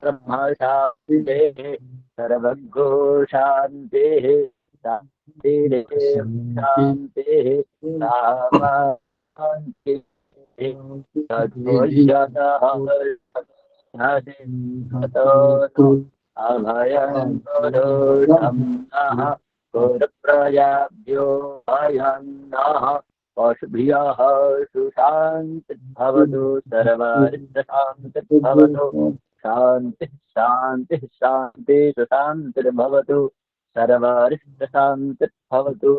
ब्रह्म शांति सर्वगो शांति शान्तिरेव शान्तिः सामा शान्तिः तद्भुजतः हर्षतो अभयं गुरुतं नः गुरुप्रजाभ्यो भयं नः पशुभ्यः सुशान्तिर्भवतु सर्वरिष्टशान्तिर्भवतु शान्तिः शान्तिः शान्तिः सुशान्तिर्भवतु सर्वरिष्टशान्तिर्भवतु।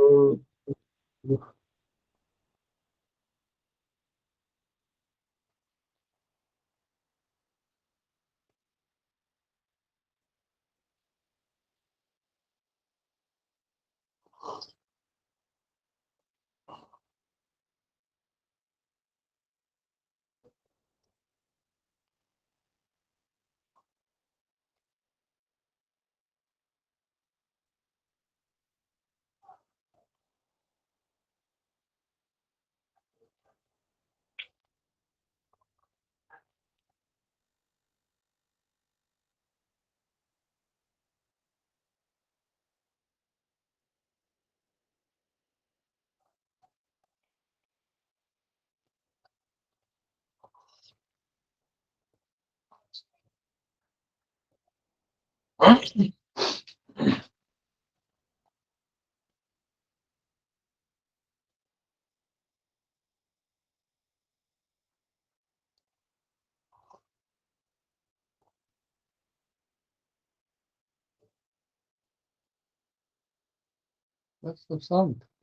बस सब शांत।